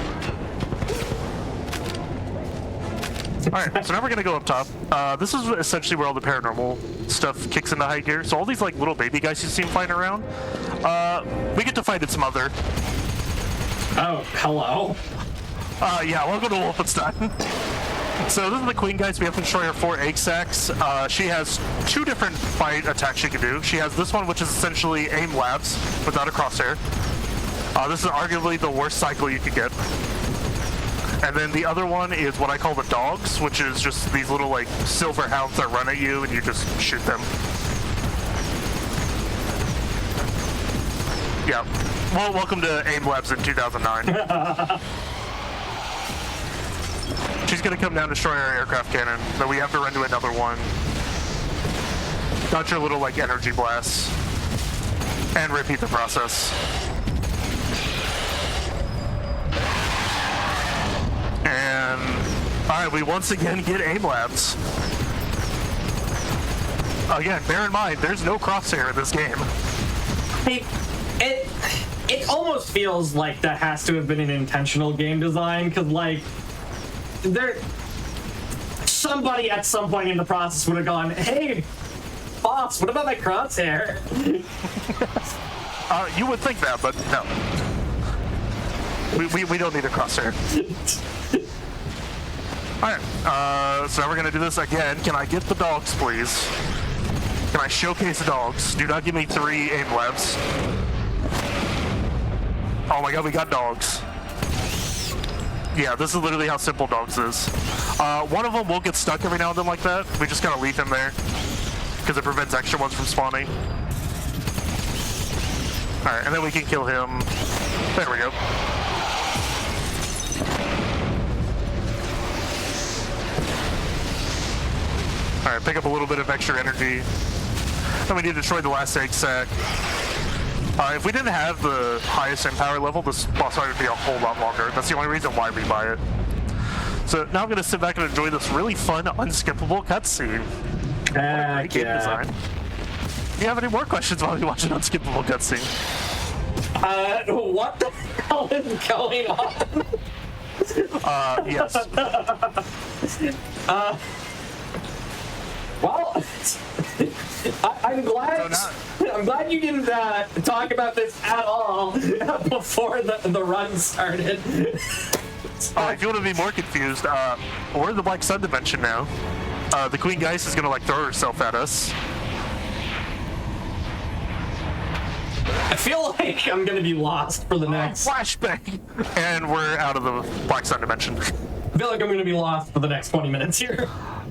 S2: Alright, so now we're gonna go up top. This is essentially where all the paranormal stuff kicks into high gear. So all these like little baby guys you see flying around, we get to fight its mother.
S1: Oh, hello.
S2: Yeah, welcome to Wolfenstein. So this is the queen, guys. We have to destroy her 4 egg sacs. She has 2 different fight attacks she can do. She has this one, which is essentially aim labs without a crosshair. This is arguably the worst cycle you could get. And then the other one is what I call the dogs, which is just these little like silver hounds that run at you and you just shoot them. Yeah. Well, welcome to aim labs in 2009. She's gonna come down, destroy our aircraft cannon, then we have to run to another one. Dodge her little like energy blasts, and repeat the process. And alright, we once again get aim labs. Again, bear in mind, there's no crosshair in this game.
S1: It almost feels like that has to have been an intentional game design, because like somebody at some point in the process would have gone, hey boss, what about my crosshair?
S2: You would think that, but no. We don't need a crosshair. Alright, so now we're gonna do this again. Can I get the dogs, please? Can I showcase the dogs? Do not give me 3 aim labs. Oh my god, we got dogs. Yeah, this is literally how simple dogs is. One of them will get stuck every now and then like that. We just gotta leave him there, because it prevents extra ones from spawning. Alright, and then we can kill him. There we go. Alright, pick up a little bit of extra energy. Then we need to destroy the last egg sac. If we didn't have the highest in power level, this boss fight would be a whole lot longer. That's the only reason why we buy it. So now I'm going to sit back and enjoy this really fun, unskippable cutscene. Great game design. Do you have any more questions while we watch an unskippable cutscene?
S1: What the hell is going on?
S2: Yes.
S1: Well, I'm glad. I'm glad you didn't talk about this at all before the run started.
S2: If you want to be more confused, we're in the Black Sun dimension now. The Queen Geist is gonna like throw herself at us.
S1: I feel like I'm gonna be lost for the next.
S2: Flashbang! And we're out of the Black Sun dimension.
S1: I feel like I'm gonna be lost for the next 20 minutes here.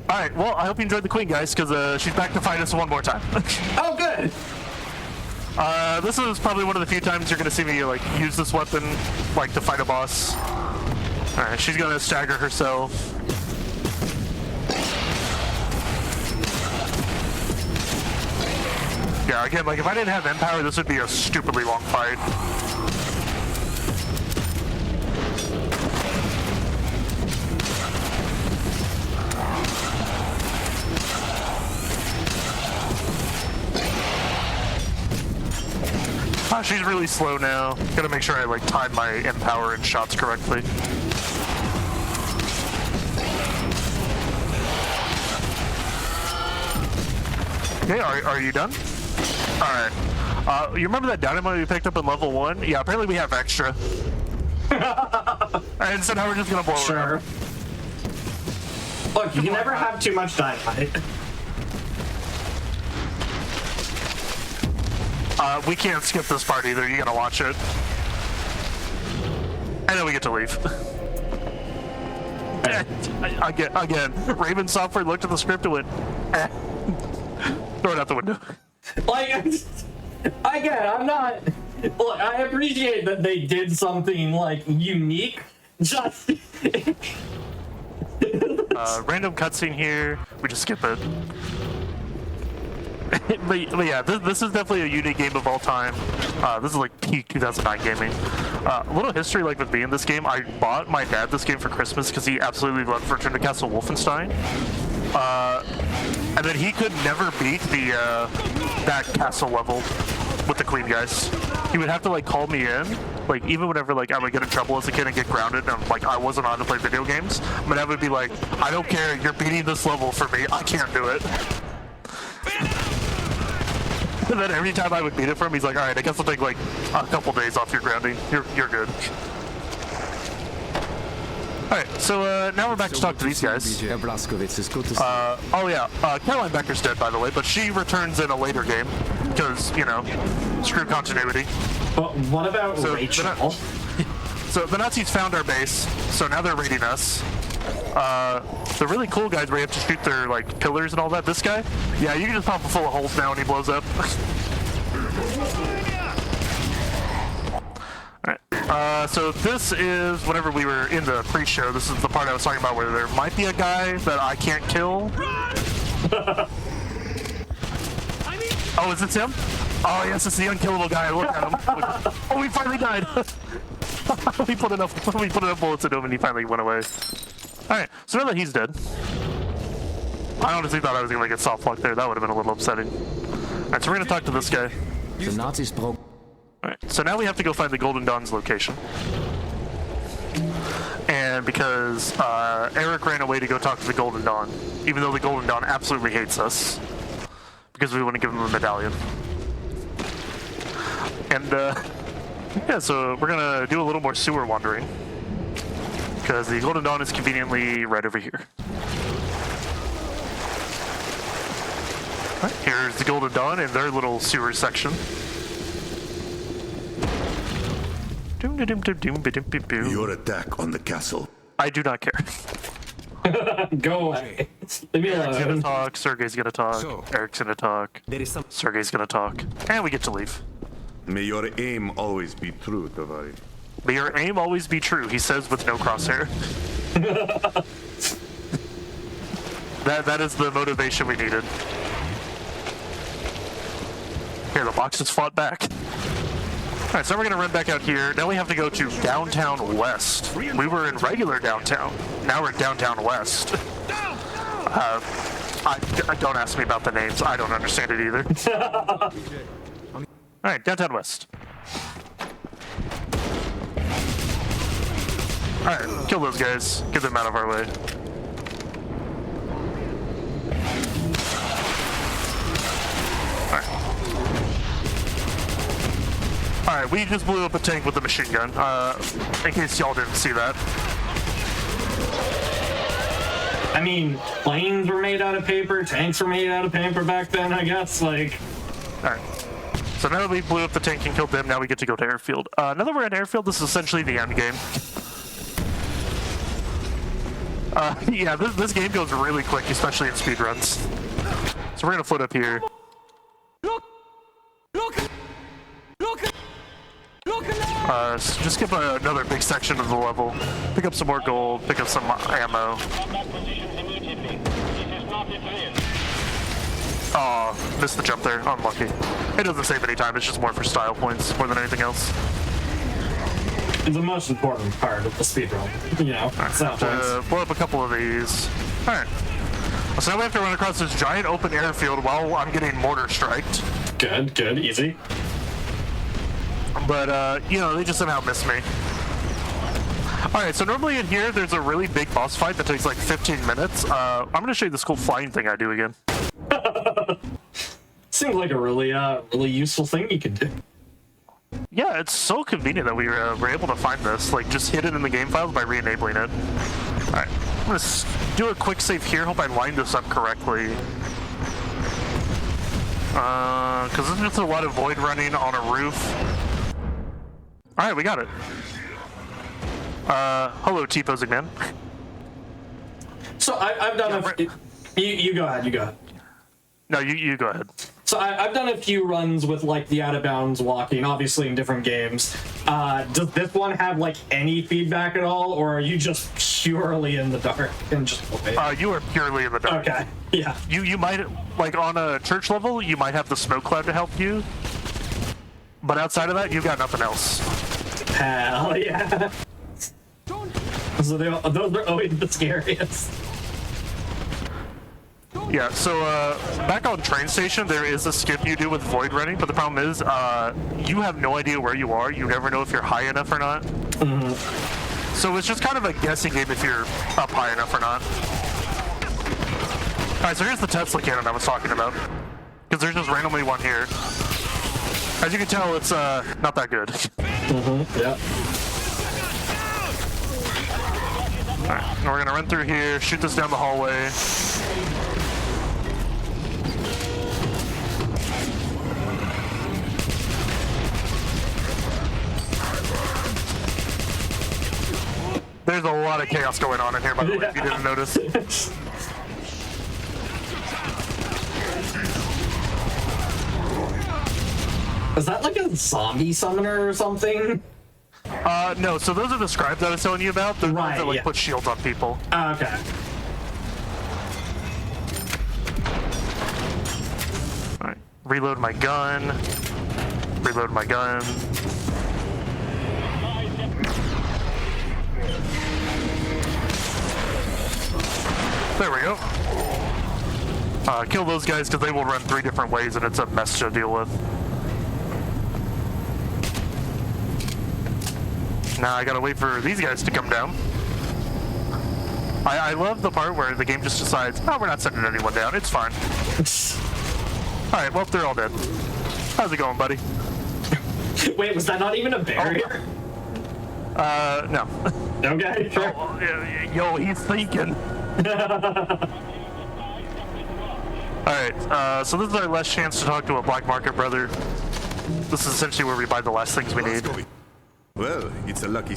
S2: Alright, well, I hope you enjoyed the Queen, guys, because she's back to fight us one more time.
S1: Oh, good.
S2: This is probably one of the few times you're gonna see me, like, use this weapon, like, to fight a boss. Alright, she's gonna stagger herself. Yeah, again, like, if I didn't have Empower, this would be a stupidly long fight. She's really slow now. Gotta make sure I, like, time my Empower and shots correctly. Okay, are you done? Alright. You remember that dynamite we picked up in level 1? Yeah, apparently we have extra. And so now we're just gonna blow it up.
S1: Look, you can never have too much dynamite.
S2: We can't skip this part either. You gotta watch it. And then we get to leave. Again, Raven Software looked at the script and went, eh. Throw it out the window.
S1: Like, again, I'm not. Look, I appreciate that they did something, like, unique. Just.
S2: Random cutscene here. We just skip it. but yeah, this is definitely a unique game of all time. This is like peak 2009 gaming. A little history, like with me in this game, I bought my dad this game for Christmas because he absolutely loved Return to Castle Wolfenstein. And then he could never beat the that castle level with the Queen guys. He would have to like call me in, like even whenever like I would get in trouble as a kid and get grounded and like I wasn't allowed to play video games. My dad would be like, I don't care, you're beating this level for me, I can't do it. And then every time I would beat it for him, he's like, all right, I guess I'll take like a couple days off your grounding. You're good. All right, so now we're back to talk to these guys. Oh yeah, Caroline Becker's dead, by the way, but she returns in a later game because, you know, screw continuity.
S1: But what about Rachel?
S2: So the Nazis found our base, so now they're raiding us. The really cool guys where you have to shoot their like pillars and all that. This guy, yeah, you can just pop him full of holes now and he blows up. Alright, so this is whenever we were in the pre-show. This is the part I was talking about where there might be a guy that I can't kill. Oh, is it him? Oh yes, it's the unkillable guy. Look at him. Oh, he finally died. we put enough bullets into him and he finally went away. Alright, so now that he's dead, I honestly thought I was gonna get soft lock there. That would have been a little upsetting. Alright, so we're gonna talk to this guy.
S4: The Nazis broke.
S2: Alright, so now we have to go find the Golden Dawn's location. And because Eric ran away to go talk to the Golden Dawn, even though the Golden Dawn absolutely hates us, because we want to give him a medallion. And yeah, so we're gonna do a little more sewer wandering. Because the Golden Dawn is conveniently right over here. Right, here's the Golden Dawn in their little sewer section.
S8: Your attack on the castle.
S2: I do not care.
S1: Go away. Leave me
S2: Eric's gonna
S1: alone.
S2: talk, Sergey's gonna talk,
S5: So-
S2: Eric's gonna talk,
S4: There is some.
S2: Sergey's gonna talk, and we get to leave.
S8: May your aim always be true, Tavari.
S2: May your aim always be true, he says with no crosshair. That is the motivation we needed. Here, the box has fought back. Alright, so we're gonna run back out here. Now we have to go to downtown west. We were in regular downtown. Now we're downtown west. I don't ask me about the names. I don't understand it either. Alright, downtown west. Alright, kill those guys. Get them out of our way. Alright, we just blew up a tank with a machine gun, in case y'all didn't see that.
S1: I mean, planes were made out of paper, tanks were made out of paper back then, I guess, like...
S2: Alright. So now that we blew up the tank and killed them, now we get to go to Airfield. Now that we're at Airfield, this is essentially the end game. Yeah, this game goes really quick, especially in speedruns. So we're gonna float up here. So just skip another big section of the level. Pick up some more gold, pick up some ammo. Oh, missed the jump there. Unlucky. It doesn't save any time, it's just more for style points more than anything else.
S1: It's the most important part of the speedrun, you know.
S2: Right, blow up a couple of these. Alright. So now we have to run across this giant open airfield while I'm getting mortar striked.
S1: Good, easy.
S2: But, you know, they just somehow missed me. Alright, so normally in here, there's a really big boss fight that takes like 15 minutes. I'm gonna show you this cool flying thing I do again.
S1: Seems like a really useful thing you could do.
S2: Yeah, it's so convenient that we were able to find this. Like, just hit it in the game files by re-enabling it. Alright, I'm gonna do a quick save here. Hope I lined this up correctly. Because there's just a lot of void running on a roof. Alright, we got it. Hello, T-posing man.
S1: So I've done you go ahead.
S2: No, you go ahead.
S1: So I've done a few runs with like the out of bounds walking, obviously in different games. Does this one have like any feedback at all, or are you just purely in the dark and just wait?
S2: You are purely in the dark.
S1: Okay, yeah.
S2: You might, like on a church level, you might have the smoke cloud to help you, but outside of that, you've got nothing else.
S1: Hell yeah. So those are always the scariest.
S2: Yeah, so back on train station, there is a skip you do with void running, but the problem is you have no idea where you are. You never know if you're high enough or not. Mm-hmm. So it's just kind of a guessing game if you're up high enough or not. Alright, so here's the Tesla cannon I was talking about. Because there's just randomly one here. As you can tell, it's not that good.
S1: Mm-hmm, yeah.
S2: Alright, we're gonna run through here, shoot this down the hallway. There's a lot of chaos going on in here, by the way, if you didn't notice.
S1: Is that like a zombie summoner or something?
S2: No, so those are the scribes I was telling you about. The ones that like put shields on people.
S1: Okay.
S2: Alright, reload my gun. Reload my gun. There we go. Kill those guys because they will run 3 different ways and it's a mess to deal with. Now I gotta wait for these guys to come down. I love the part where the game just decides, oh, we're not sending anyone down, it's fine. Alright, well, they're all dead. How's it going, buddy?
S1: Wait, was that not even a barrier?
S2: No.
S1: Okay, sure.
S2: Oh, yo, he's thinking. Alright, so this is our last chance to talk to a black market brother. This is essentially where we buy the last things we need.
S8: Well, it's a lucky.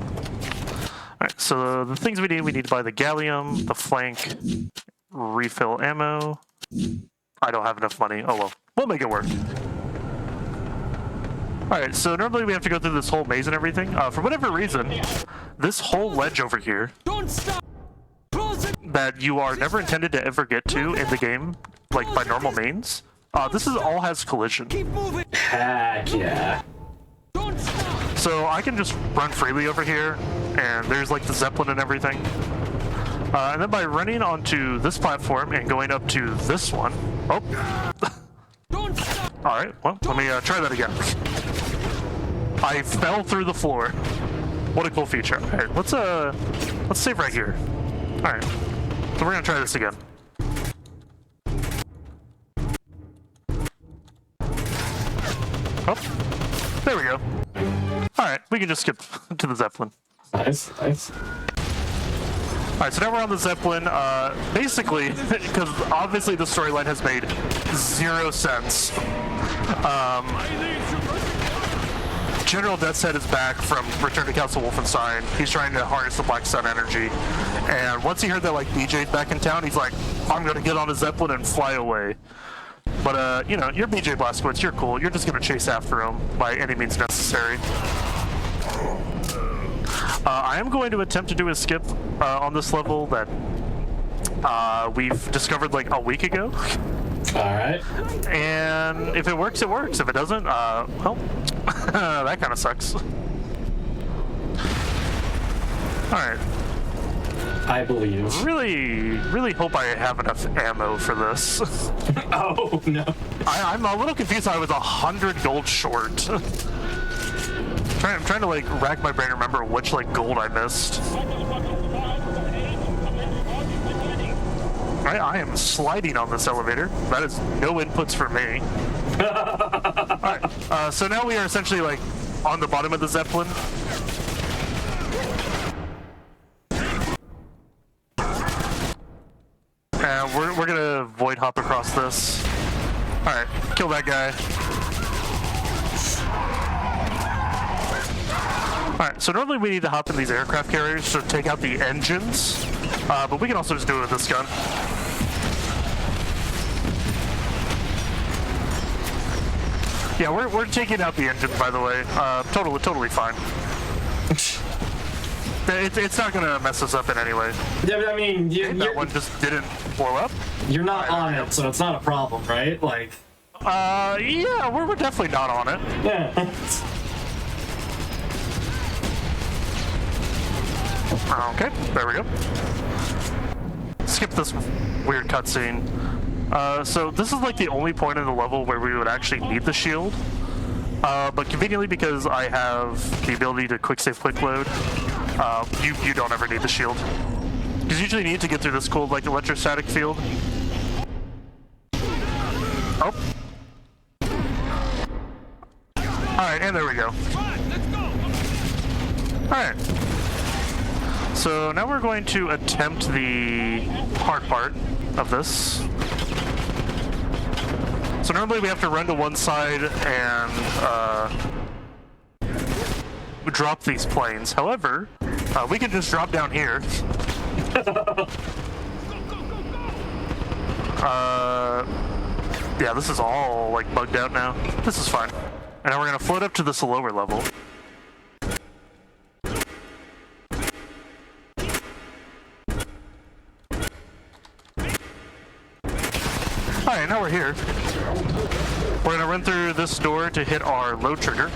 S2: Alright, so the things we need to buy the gallium, the flank, refill ammo. I don't have enough money. Oh well, we'll make it work. Alright, so normally we have to go through this whole maze and everything. For whatever reason, this whole ledge over here that you are never intended to ever get to in the game, like by normal means, this is all has collision.
S1: Heck yeah.
S2: So I can just run freely over here, and there's like the Zeppelin and everything. And then by running onto this platform and going up to this one, oh. All right, well, let me try that again. I fell through the floor. What a cool feature. All right, let's save right here. All right, so we're gonna try this again. Oh, there we go. All right, we can just skip to the Zeppelin.
S1: Nice, nice.
S2: All right, so now we're on the Zeppelin. Basically, because obviously the storyline has made 0 sense. General Deathshead is back from Return to Castle Wolfenstein. He's trying to harness the Black Sun energy. And once he heard that, like, BJ's back in town, he's like, I'm gonna get on a Zeppelin and fly away. But, you know, you're BJ Blazkowicz, you're cool. You're just gonna chase after him by any means necessary. I am going to attempt to do a skip on this level that we've discovered like a week ago.
S1: Alright.
S2: And if it works, it works. If it doesn't, well, that kind of sucks. Alright.
S1: I believe.
S2: Really hope I have enough ammo for this.
S1: Oh, no.
S2: I'm a little confused. I was 100 gold short. I'm trying to like rack my brain and remember which like gold I missed. I am sliding on this elevator. That is no inputs for me. Alright, so now we are essentially like on the bottom of the Zeppelin. And we're gonna void hop across this. Alright, kill that guy. Alright, so normally we need to hop in these aircraft carriers to take out the engines, but we can also just do it with this gun. Yeah, we're taking out the engine, by the way. Totally fine. It's not gonna mess us up in any way.
S1: Yeah, but I mean,
S2: that one just didn't blow up.
S1: You're not on it, so it's not a problem, right? Like.
S2: Yeah, we're definitely not on it.
S1: Yeah.
S2: Okay, there we go. Skip this weird cutscene. So this is like the only point in the level where we would actually need the shield. But conveniently, because I have the ability to quick save, quick load, you don't ever need the shield. Because you usually need to get through this cool like electrostatic field. Oh. Alright, and there we go. Alright. So now we're going to attempt the hard part of this. So normally we have to run to one side and drop these planes. However, we can just drop down here. Yeah, this is all like bugged out now. This is fine. And now we're gonna float up to this lower level. Alright, now we're here. We're gonna run through this door to hit our load trigger.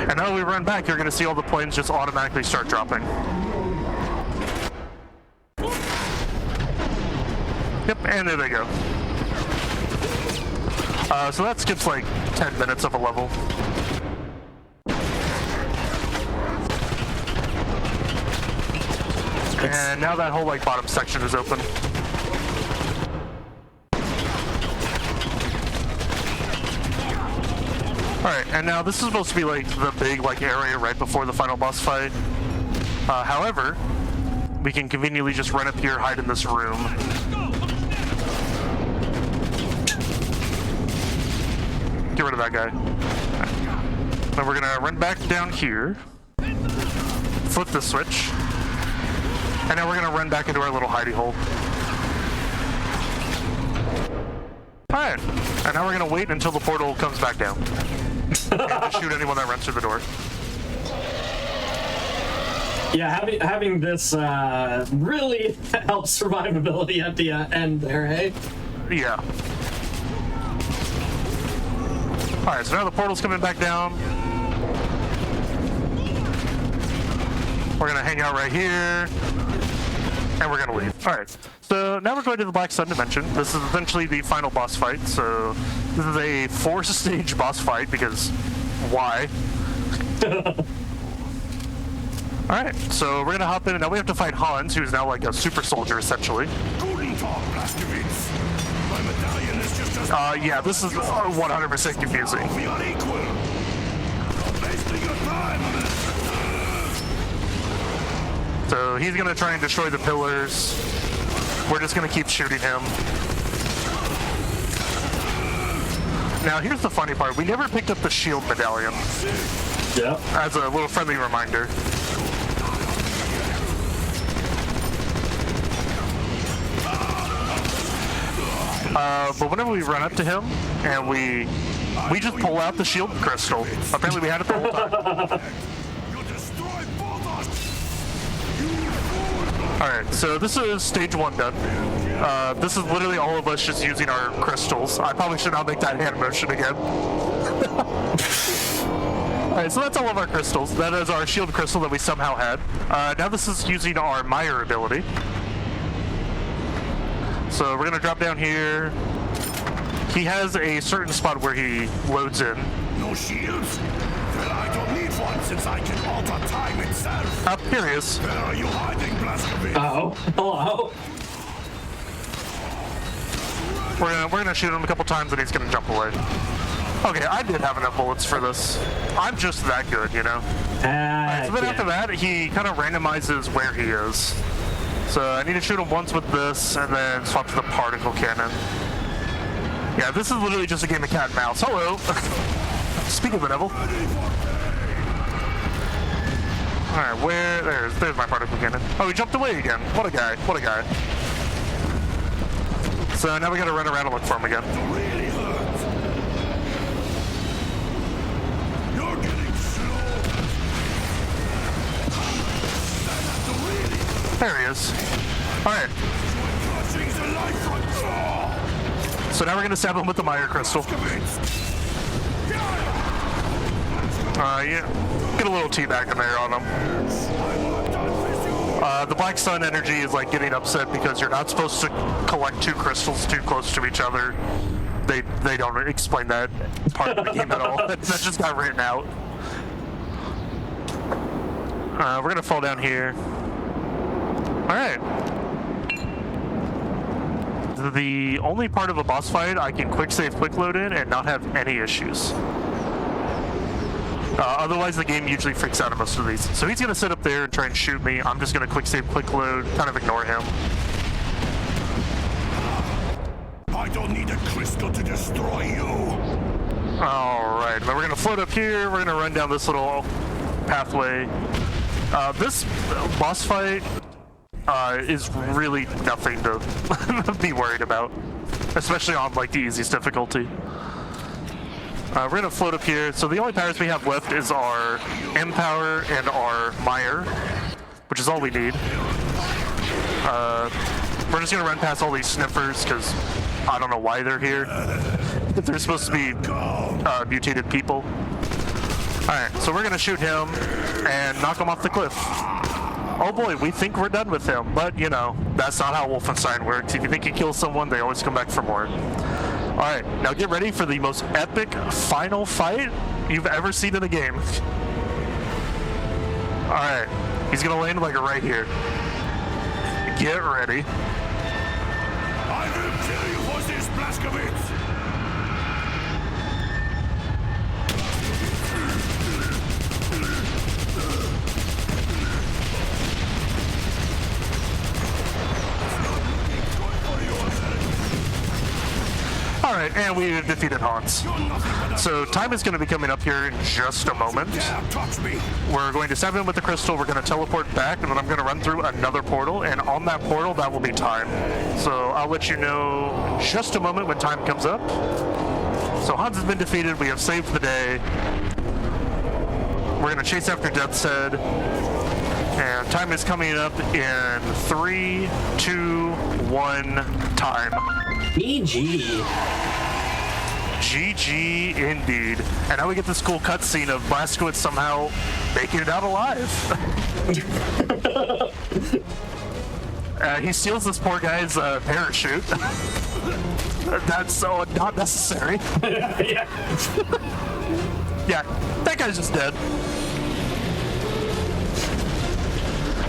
S2: And now we run back, you're gonna see all the planes just automatically start dropping. Yep, and there they go. So that skips like 10 minutes of a level. And now that whole like bottom section is open. Alright, and now this is supposed to be like the big like area right before the final boss fight. However, we can conveniently just run up here, hide in this room. Get rid of that guy. Then we're gonna run back down here, flip the switch, and now we're gonna run back into our little hidey hole. Alright, and now we're gonna wait until the portal comes back down. And just shoot anyone that runs through the door.
S1: Yeah, having this really helps survivability at the end there, hey?
S2: Yeah. Alright, so now the portal's coming back down. We're gonna hang out right here. And we're gonna leave. Alright, so now we're going to the Black Sun Dimension. This is essentially the final boss fight, so this is a 4-stage boss fight, because why? Alright, so we're gonna hop in, and now we have to fight Hans, who's now like a super soldier, essentially. Yeah, this is 100% confusing. So he's gonna try and destroy the pillars. We're just gonna keep shooting him. Now, here's the funny part. We never picked up the shield medallion.
S1: Yeah.
S2: As a little friendly reminder. But whenever we run up to him and we just pull out the shield crystal. Apparently we had it the whole time. Alright, so this is stage 1 done. This is literally all of us just using our crystals. I probably should not make that hand motion again. Alright, so that's all of our crystals. That is our shield crystal that we somehow had. Now this is using our Meyer ability. So we're gonna drop down here. He has a certain spot where he loads in.
S3: No shields? Well, I don't need one since I can alter time itself.
S2: Up, here he is.
S3: Where are you hiding, Blazkowicz?
S1: Oh, hello.
S2: We're gonna shoot him a couple times and he's gonna jump away. Okay, I did have enough bullets for this. I'm just that good, you know? So then after that, he kind of randomizes where he is. So I need to shoot him once with this and then swap to the particle cannon. Yeah, this is literally just a game of cat and mouse. Hello! Speaking of the devil. Alright, there's my particle cannon. Oh, he jumped away again. What a guy, what a guy. So now we gotta run around and look for him again.
S3: Really hurt. You're getting slow.
S2: There he is. Alright. So now we're gonna stab him with the Meyer crystal. Yeah. Get a little teabag in there on him. The Black Sun energy is like getting upset because you're not supposed to collect 2 crystals too close to each other. They don't explain that part of the game at all. That just got written out. We're gonna fall down here. Alright. The only part of a boss fight I can quick save, quick load in and not have any issues. Otherwise, the game usually freaks out at most of these. So he's gonna sit up there and try and shoot me. I'm just gonna quick save, quick load, kind of ignore him.
S3: I don't need a crystal to destroy you.
S2: Alright, then we're gonna float up here. We're gonna run down this little pathway. This boss fight is really nothing to be worried about, especially on like the easiest difficulty. We're gonna float up here. So the only powers we have left is our M power and our Meyer, which is all we need. We're just gonna run past all these sniffers because I don't know why they're here. They're supposed to be mutated people. Alright, so we're gonna shoot him and knock him off the cliff. Oh boy, we think we're done with him, but you know, that's not how Wolfenstein works. If you think you kill someone, they always come back for more. Alright, now get ready for the most epic final fight you've ever seen in a game. Alright, he's gonna land like right here. Get ready.
S3: I will kill you for this, Blazkowicz.
S2: Alright, and we defeated Hans. So time is going to be coming up here in just a moment. We're going to stab him with the crystal, we're going to teleport back, and then I'm going to run through another portal, and on that portal, that will be time. So I'll let you know in just a moment when time comes up. So Hans has been defeated, we have saved the day. We're going to chase after Death's Head. And time is coming up in 3, 2, 1, time.
S1: GG.
S2: GG indeed. And now we get this cool cutscene of Blazkowicz somehow making it out alive. He steals this poor guy's parachute. That's so not necessary.
S1: Yeah.
S2: Yeah, that guy's just dead.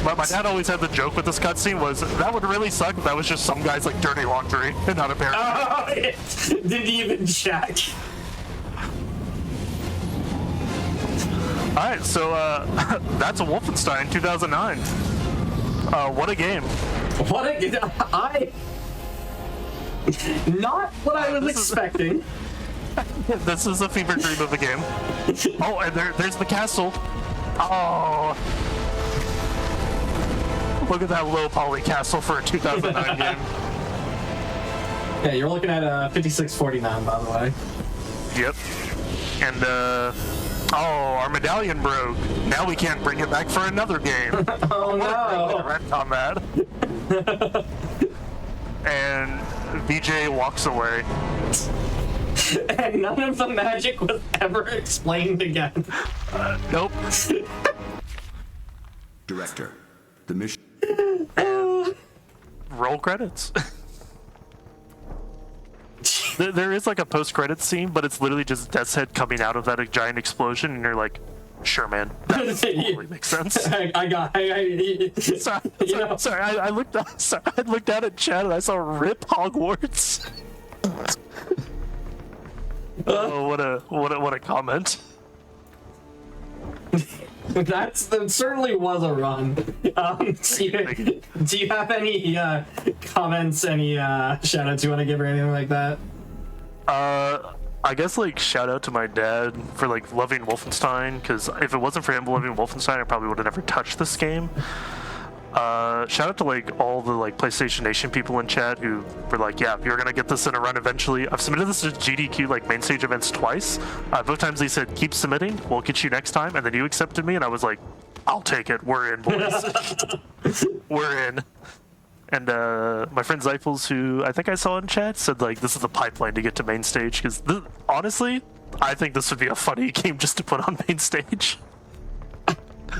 S2: But my dad always had the joke with this cutscene was, that would really suck if that was just some guy's like dirty laundry and not a parachute.
S1: Oh, it didn't even check.
S2: Alright, so that's a Wolfenstein 2009. What a game.
S1: What a... Not what I was expecting.
S2: This is a fever dream of a game. Oh, and there's the castle. Oh. Look at that low poly castle for a 2009 game.
S1: Yeah, you're looking at 5649, by the way.
S2: Yep. And, oh, our medallion broke. Now we can't bring it back for another game.
S1: Oh no!
S2: Rent on that. And VJ walks away.
S1: And none of the magic was ever explained again.
S2: Nope.
S8: Director, the mission.
S2: Roll credits. There is like a post-credits scene, but it's literally just Death's Head coming out of that giant explosion, and you're like, sure, man, that totally makes sense. Sorry, I looked out at chat and I saw RIP Hogwarts. Oh, what a comment.
S1: That certainly was a run. Do you have any comments, any shout outs you want to give or anything like that?
S2: I guess like shout out to my dad for like loving Wolfenstein, because if it wasn't for him loving Wolfenstein, I probably would have never touched this game. Shout out to like all the like PlayStation Nation people in chat who were like, yeah, you're gonna get this in a run eventually. I've submitted this to GDQ like main stage events twice. Both times they said, keep submitting, we'll get you next time, and then you accepted me, and I was like, I'll take it, we're in, boys. We're in. And my friend Zeppelin, who I think I saw in chat, said like this is the pipeline to get to main stage, because honestly, I think this would be a funny game just to put on main stage.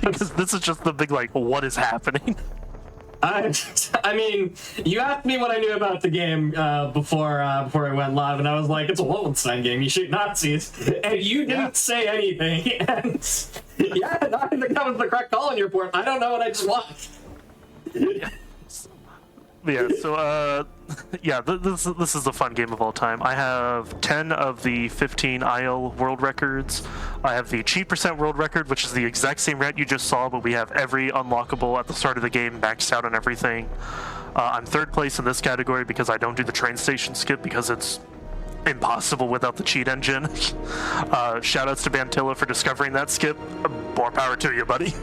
S2: Because this is just the big like, what is happening?
S1: I mean, you asked me what I knew about the game before I went live, and I was like, it's a Wolfenstein game, you shoot Nazis, and you didn't say anything, and yeah, I think that was the correct call on your part. I don't know what I just watched.
S2: Yeah, so, yeah, this is the fun game of all time. I have 10 of the 15 IL world records. I have the cheat percent world record, which is the exact same rate you just saw, but we have every unlockable at the start of the game maxed out on everything. I'm third place in this category because I don't do the train station skip because it's impossible without the cheat engine. Shoutouts to Bantilla for discovering that skip. More power to you, buddy.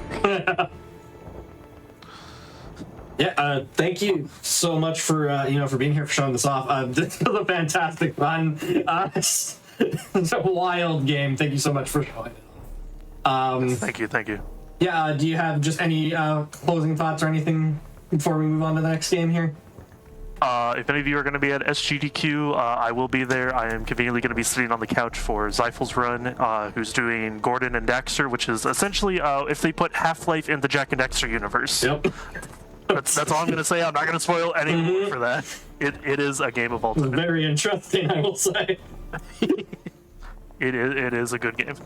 S1: Yeah, thank you so much for for being here, for showing this off. This was a fantastic fun. It's a wild game. Thank you so much for showing it.
S2: Thank you.
S1: Yeah, do you have just any closing thoughts or anything before we move on to the next game here?
S2: If any of you are going to be at SGDQ, I will be there. I am conveniently going to be sitting on the couch for Zeiphel's run, who's doing Gordon and Daxter, which is essentially if they put Half-Life in the Jak and Daxter universe.
S1: Yep.
S2: That's all I'm going to say. I'm not going to spoil any more for that. It is a game of all time.
S1: Very interesting, I will say.
S2: It is a good game.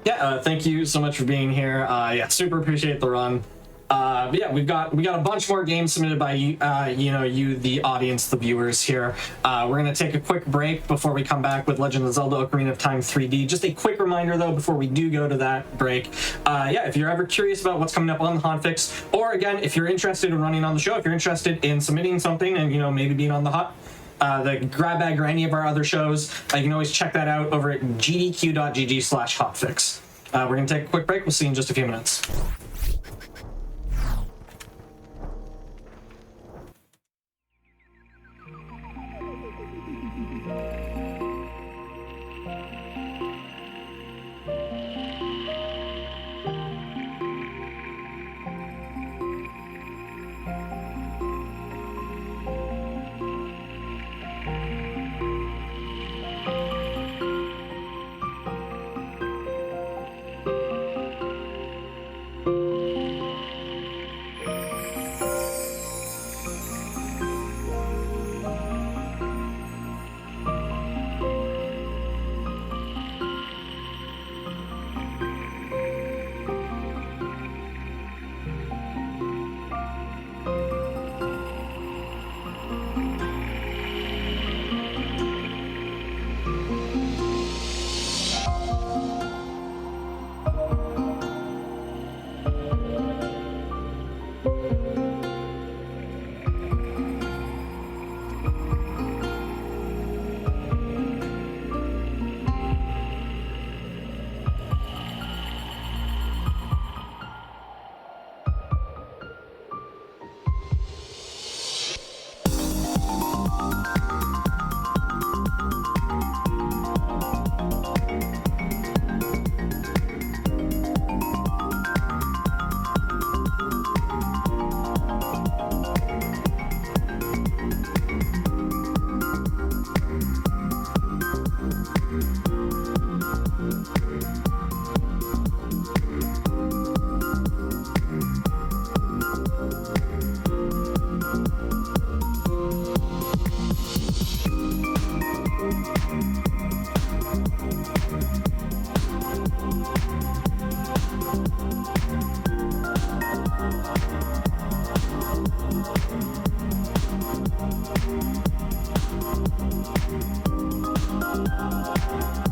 S1: Yeah, thank you so much for being here. Yeah, super appreciate the run. But yeah, we got a bunch more games submitted by you, you, the audience, the viewers here. We're gonna take a quick break before we come back with Legend of Zelda: Ocarina of Time 3D. Just a quick reminder though, before we do go to that break, yeah, if you're ever curious about what's coming up on the Hotfix, or again, if you're interested in running on the show, if you're interested in submitting something and maybe being on the grab bag or any of our other shows, you can always check that out over at gdq.gg/hotfix. We're gonna take a quick break. We'll see you in just a few minutes.